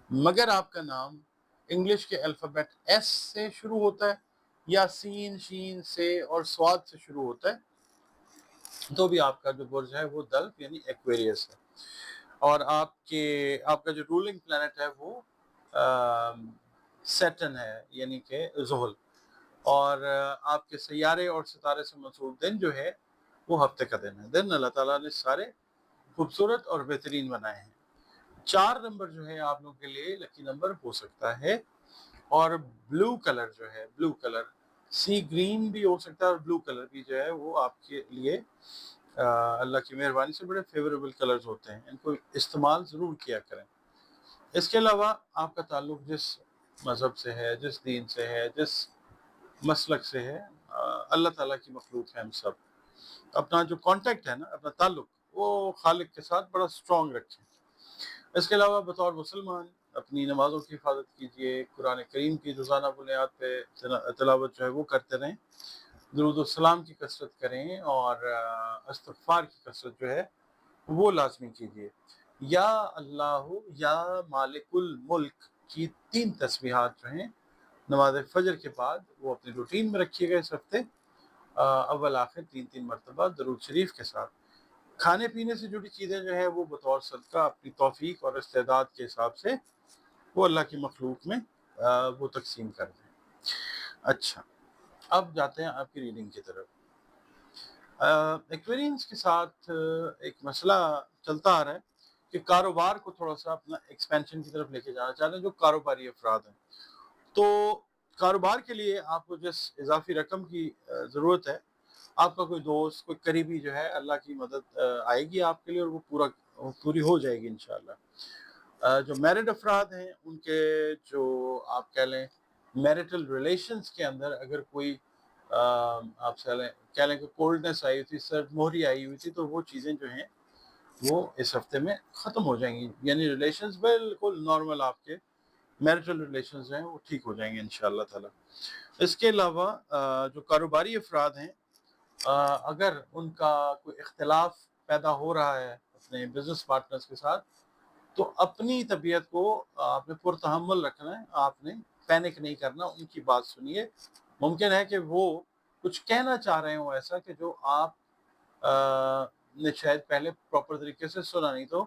مگر آپ کا نام انگلش کے الفابیٹ ایس سے شروع ہوتا ہے یا سین، شین سے اور سواد سے شروع ہوتا ہے، تو بھی آپ کا جو برج ہے وہ دلو یعنی ایکویریس ہے۔ اور آپ کا جو رولنگ پلانٹ ہے وہ سیٹن ہے، یعنی کہ زحل۔ اور آپ کے سیارے اور ستارے سے منسوب دن جو ہے وہ ہفتے کا دن ہے. دن اللہ تعالیٰ نے سارے خوبصورت اور بہترین بنائے ہیں. 4 نمبر جو ہے آپ لوگوں کے لیے لکی نمبر ہو سکتا ہے. اور بلو کلر جو ہے، بلو کلر سی گرین بھی ہو سکتا ہے، اور بلو کلر بھی جو ہے وہ آپ کے لیے اللہ کی مہربانی سے بڑے فیوریبل کلرز ہوتے ہیں. ان کو استعمال ضرور کیا کریں. اس کے علاوہ آپ کا تعلق جس مذہب سے ہے، جس دین سے ہے، جس مسلک سے ہے، اللہ تعالیٰ کی مخلوق ہے. ہم سب اپنا جو کانٹیکٹ ہے نا، اپنا تعلق، وہ خالق کے ساتھ بڑا اسٹرانگ رکھیں. اس کے علاوہ بطور مسلمان اپنی نمازوں کی حفاظت کیجیے. قرآن کریم کی روزانہ بنیاد پہ تلاوت جو ہے وہ کرتے رہیں. درود السلام کی کثرت کریں، اور استغفار کی کثرت جو ہے وہ لازمی کیجیے. یا اللہ یا مالک الملک کی 3 تسبیحات جو ہیں نماز فجر کے بعد وہ اپنی روٹین میں رکھیے گا اس ہفتے، اول آخر 3 مرتبہ درود شریف کے ساتھ. کھانے پینے سے جڑی چیزیں جو ہیں وہ بطور صدقہ اپنی توفیق اور استعداد کے حساب سے وہ اللہ کی مخلوق میں وہ تقسیم کر دیں. اچھا، اب جاتے ہیں آپ کی ریڈنگ کی طرف. ایکویرینس کے ساتھ ایک مسئلہ چلتا آ رہا ہے کہ کاروبار کو تھوڑا سا اپنا ایکسپینشن کی طرف لے کے جانا چاہتے ہیں جو کاروباری افراد ہیں. تو کاروبار کے لیے آپ کو جس اضافی رقم کی ضرورت ہے، آپ کا کوئی دوست، کوئی قریبی جو ہے، اللہ کی مدد آئے گی آپ کے لیے، اور وہ پوری ہو جائے گی انشاءاللہ. جو میرڈ افراد ہیں ان کے جو آپ کہہ لیں میرٹل ریلیشنز کے اندر اگر کوئی آپ کہہ لیں کہ کولڈنس آئی ہوئی تھی، سرد مہری آئی ہوئی تھی، تو وہ چیزیں جو ہیں وہ اس ہفتے میں ختم ہو جائیں گی. یعنی ریلیشنز بالکل نارمل، آپ کے میرٹل ریلیشنز ہیں وہ ٹھیک ہو جائیں گے انشاءاللہ تعالی. اس کے علاوہ جو کاروباری افراد ہیں، اگر ان کا کوئی اختلاف پیدا ہو رہا ہے اپنے بزنس پارٹنرز کے ساتھ، تو اپنی طبیعت کو آپ نے پرتحمل رکھنا ہے. آپ نے پینک نہیں کرنا، ان کی بات سنیے. ممکن ہے کہ وہ کچھ کہنا چاہ رہے ہوں ایسا کہ جو آپ نے شاید پہلے پراپر طریقے سے سنا نہیں، تو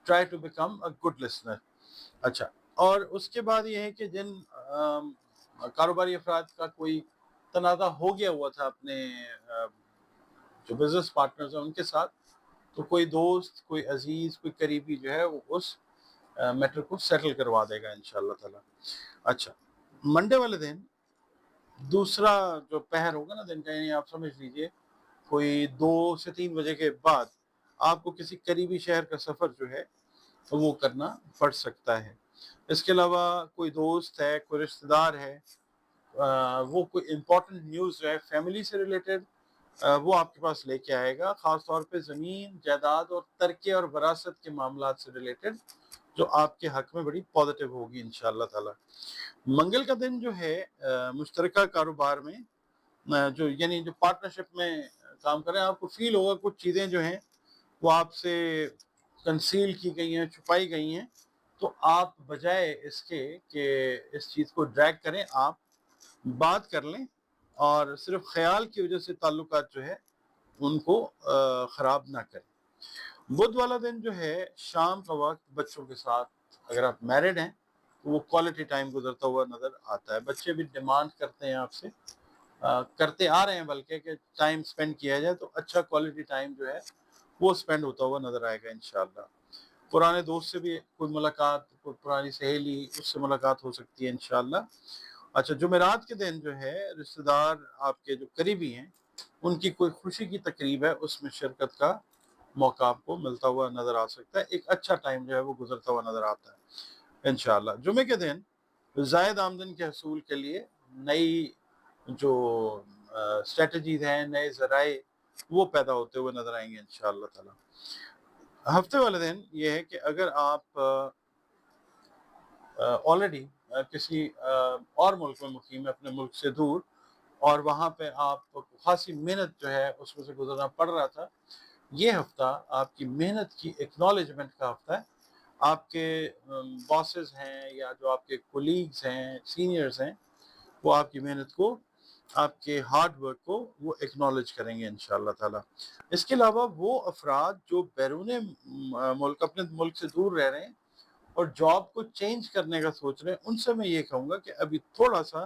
try to become a good listener. اچھا، اور اس کے بعد یہ ہے کہ جن کاروباری افراد کا کوئی تنازع ہو گیا ہوا تھا اپنے جو بزنس پارٹنرز ہیں ان کے ساتھ، تو کوئی دوست، کوئی عزیز، کوئی قریبی جو ہے وہ اس میٹر کو سیٹل کروا دے گا انشاءاللہ تعالی. اچھا، منڈے والے دن دوسرا جو پہر ہوگا نا دن کا، یعنی آپ سمجھ لیجئے کوئی 2 سے 3 بجے کے بعد آپ کو کسی قریبی شہر کا سفر جو ہے وہ کرنا پڑ سکتا ہے. اس کے علاوہ کوئی دوست ہے، کوئی رشتہ دار ہے، وہ کوئی امپورٹنٹ نیوز جو ہے فیملی سے ریلیٹڈ وہ آپ کے پاس لے کے آئے گا، خاص طور پہ زمین، جائیداد اور ترکے اور وراثت کے معاملات سے ریلیٹڈ، جو آپ کے حق میں بڑی پازیٹیو ہوگی انشاءاللہ تعالی. منگل کا دن جو ہے مشترکہ کاروبار میں جو یعنی جو پارٹنرشپ میں کام کریں، آپ کو فیل ہوگا کچھ چیزیں جو ہیں وہ آپ سے کنسیل کی گئی ہیں، چھپائی گئی ہیں، تو آپ بجائے اس کے کہ اس چیز کو ڈریگ کریں، آپ بات کر لیں، اور صرف خیال کی وجہ سے تعلقات جو ہے ان کو خراب نہ کریں. بدھ والا دن جو ہے شام کا وقت بچوں کے ساتھ، اگر آپ میرڈ ہیں تو وہ کوالٹی ٹائم گزرتا ہوا نظر آتا ہے. بچے بھی ڈیمانڈ کرتے ہیں آپ سے، کرتے آ رہے ہیں بلکہ، کہ ٹائم سپینڈ کیا جائے، تو اچھا کوالٹی ٹائم جو ہے وہ سپینڈ ہوتا ہوا نظر آئے گا انشاءاللہ. پرانے دوست سے بھی کوئی ملاقات، کوئی پرانی سہیلی، اس سے ملاقات ہو سکتی ہے انشاءاللہ. اچھا، جمعرات کے دن جو ہے رشتہ دار آپ کے جو قریبی ہیں ان کی کوئی خوشی کی تقریب ہے، اس میں شرکت کا موقع آپ کو ملتا ہوا نظر آ سکتا ہے. ایک اچھا ٹائم جو ہے وہ گزرتا ہوا نظر آتا ہے انشاءاللہ. جمعے کے دن زائد آمدن کے حصول کے لیے نئی جو اسٹریٹجیز ہیں، نئے ذرائع وہ پیدا ہوتے ہوئے نظر آئیں گے انشاءاللہ تعالی. ہفتے والے دن یہ ہے کہ اگر آپ آلریڈی کسی اور ملک میں مقیم ہے، اپنے ملک سے دور، اور وہاں پہ آپ کو خاصی محنت جو ہے اس میں سے گزرنا پڑ رہا تھا، یہ ہفتہ آپ کی محنت کی ایکنالجمنٹ کا ہفتہ ہے. آپ کے باسز ہیں یا جو آپ کے کولیگز ہیں، سینئرز ہیں، وہ آپ کی محنت کو، آپ کے ہارڈ ورک کو وہ ایکنالج کریں گے انشاءاللہ تعالی. اس کے علاوہ وہ افراد جو بیرون ملک، اپنے ملک سے دور رہ رہے ہیں اور جاب کو چینج کرنے کا سوچ رہے ہیں، ان سے میں یہ کہوں گا کہ ابھی تھوڑا سا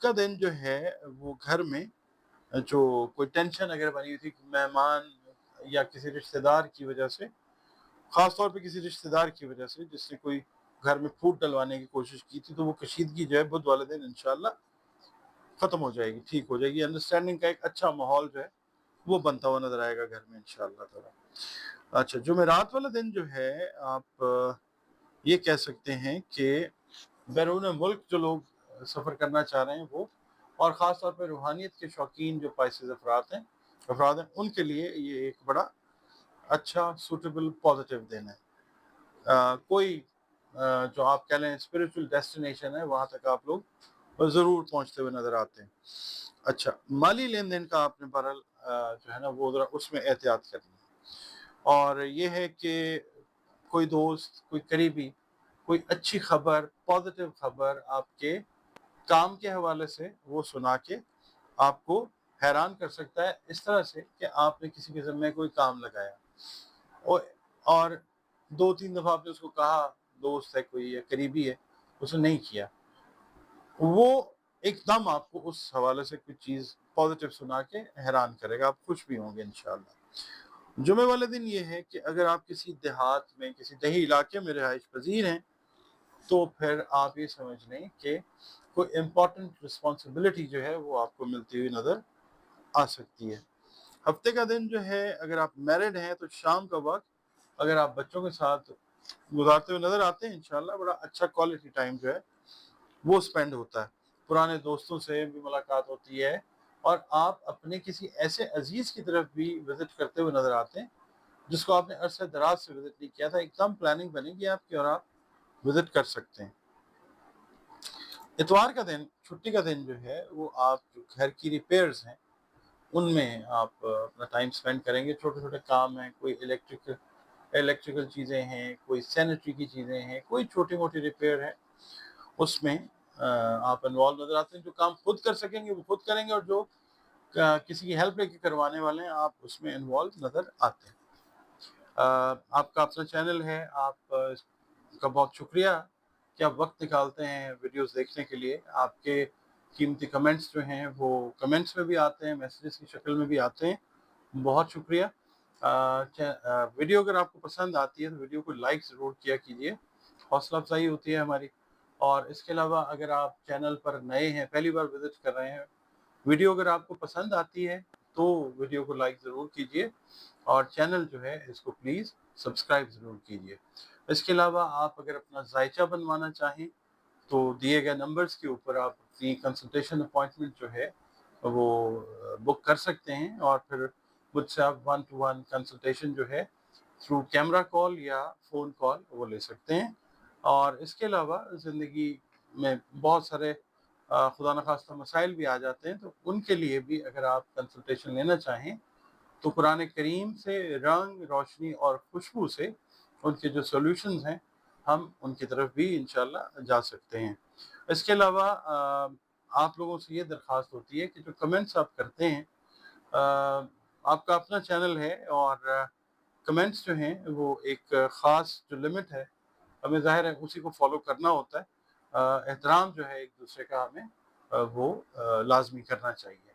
کا دن جو ہے وہ گھر میں جو کوئی ٹینشن اگر بنی ہوئی تھی کہ مہمان یا کسی رشتہ دار کی وجہ سے، خاص طور پہ کسی رشتہ دار کی وجہ سے جس نے کوئی گھر میں پھوٹ ڈلوانے کی کوشش کی تھی، تو وہ کشیدگی جو ہے بدھ والے دن انشاءاللہ ختم ہو جائے گی، ٹھیک ہو جائے گی. انڈرسٹینڈنگ کا ایک اچھا ماحول جو ہے وہ بنتا ہوا نظر آئے گا گھر میں انشاءاللہ تعالی. اچھا، جمعرات والا دن جو ہے آپ یہ کہہ سکتے ہیں کہ بیرون ملک جو لوگ سفر کرنا چاہ رہے ہیں وہ، اور خاص طور پہ روحانیت کے شوقین جو پائسز افراد ہیں ان کے لیے یہ ایک بڑا اچھا سوٹیبل پازیٹیو دن ہے. کوئی جو آپ کہہ لیں اسپریچول ڈیسٹینیشن ہے وہاں تک آپ لوگ ضرور پہنچتے ہوئے نظر آتے ہیں. اچھا، مالی لین دین کا آپ نے بہرحال جو ہے نا وہ ذرا اس میں احتیاط کرنی ہے، اور یہ ہے کہ کوئی دوست، کوئی قریبی، کوئی اچھی خبر، پازیٹیو خبر آپ کے کام کے حوالے سے وہ سنا کے آپ کو حیران کر سکتا ہے، اس طرح سے کہ آپ نے کسی کے ذمہ کوئی کام لگایا اور 2-3 دفعہ آپ نے اس کو کہا، دوست ہے کوئی یا قریبی ہے، اس نے نہیں کیا، وہ ایک دم آپ کو اس حوالے سے کوئی چیز پازیٹیو سنا کے حیران کرے گا، آپ خوش بھی ہوں گے انشاءاللہ. جمعے والے دن یہ ہے کہ اگر آپ کسی دیہات میں، کسی دیہی علاقے میں رہائش پذیر ہیں، تو پھر آپ یہ سمجھ لیں کہ کوئی امپورٹنٹ رسپانسبلٹی جو ہے وہ آپ کو ملتی ہوئی نظر آ سکتی ہے. ہفتے کا دن جو ہے اگر آپ میرڈ ہیں تو شام کا وقت اگر آپ بچوں کے ساتھ گزارتے ہوئے نظر آتے ہیں انشاءاللہ بڑا اچھا کوالٹی ٹائم جو ہے وہ سپینڈ ہوتا ہے، پرانے دوستوں سے بھی ملاقات ہوتی ہے، اور آپ اپنے کسی ایسے عزیز کی طرف بھی وزٹ کرتے ہوئے نظر آتے ہیں جس کو آپ نے عرصہ دراز سے وزٹ نہیں کیا تھا. ایک دم پلاننگ بنے گی آپ کی اور آپ وزٹ کر سکتے ہیں. اتوار کا دن، چھٹی کا دن جو ہے وہ آپ جو گھر کی ریپیئرز ہیں ان میں آپ اپنا ٹائم سپینڈ کریں گے. چھوٹے چھوٹے کام ہیں، کوئی الیکٹریکل چیزیں ہیں، کوئی سینیٹری کی چیزیں ہیں، کوئی چھوٹی موٹی ریپیئر ہے، اس میں آپ انوالو نظر آتے ہیں. جو کام خود کر سکیں گے وہ خود کریں گے، اور جو کسی کی ہیلپ لے کے کروانے والے ہیں آپ اس میں انوالو نظر آتے ہیں. آپ کا اپنا چینل ہے، آپ کا بہت شکریہ کہ آپ وقت نکالتے ہیں ویڈیوز دیکھنے کے لیے. آپ کے قیمتی کمنٹس جو ہیں وہ کمنٹس میں بھی آتے ہیں، میسیجز کی شکل میں بھی آتے ہیں. بہت شکریہ. ویڈیو اگر آپ کو پسند آتی ہے تو ویڈیو کو لائک ضرور کیا کیجیے، حوصلہ افزائی ہوتی ہے ہماری. اور اس کے علاوہ اگر آپ چینل پر نئے ہیں، پہلی بار وزٹ کر رہے ہیں، ویڈیو اگر آپ کو پسند آتی ہے تو ویڈیو کو لائک ضرور کیجیے، اور چینل جو ہے اس کو پلیز سبسکرائب ضرور کیجیے. اس کے علاوہ آپ اگر اپنا ذائچہ بنوانا چاہیں تو دیے گئے نمبرز کے اوپر آپ اپنی کنسلٹیشن اپوائنٹمنٹ جو ہے وہ بک کر سکتے ہیں، اور پھر مجھ سے آپ 1-to-1 کنسلٹیشن جو ہے تھرو کیمرہ کال یا فون کال وہ لے سکتے ہیں. اور اس کے علاوہ زندگی میں بہت سارے خدا نخواستہ مسائل بھی آ جاتے ہیں، تو ان کے لیے بھی اگر آپ کنسلٹیشن لینا چاہیں تو قرآن کریم سے رنگ، روشنی اور خوشبو سے ان کے جو سولوشنز ہیں ہم ان کی طرف بھی انشاءاللہ جا سکتے ہیں. اس کے علاوہ آپ لوگوں سے یہ درخواست ہوتی ہے کہ جو کمنٹس آپ کرتے ہیں، آپ کا اپنا چینل ہے اور کمنٹس جو ہیں وہ ایک خاص جو لمٹ ہے ہمیں ظاہر ہے اسی کو فالو کرنا ہوتا ہے. احترام جو ہے ایک دوسرے کا ہمیں وہ لازمی کرنا چاہیے.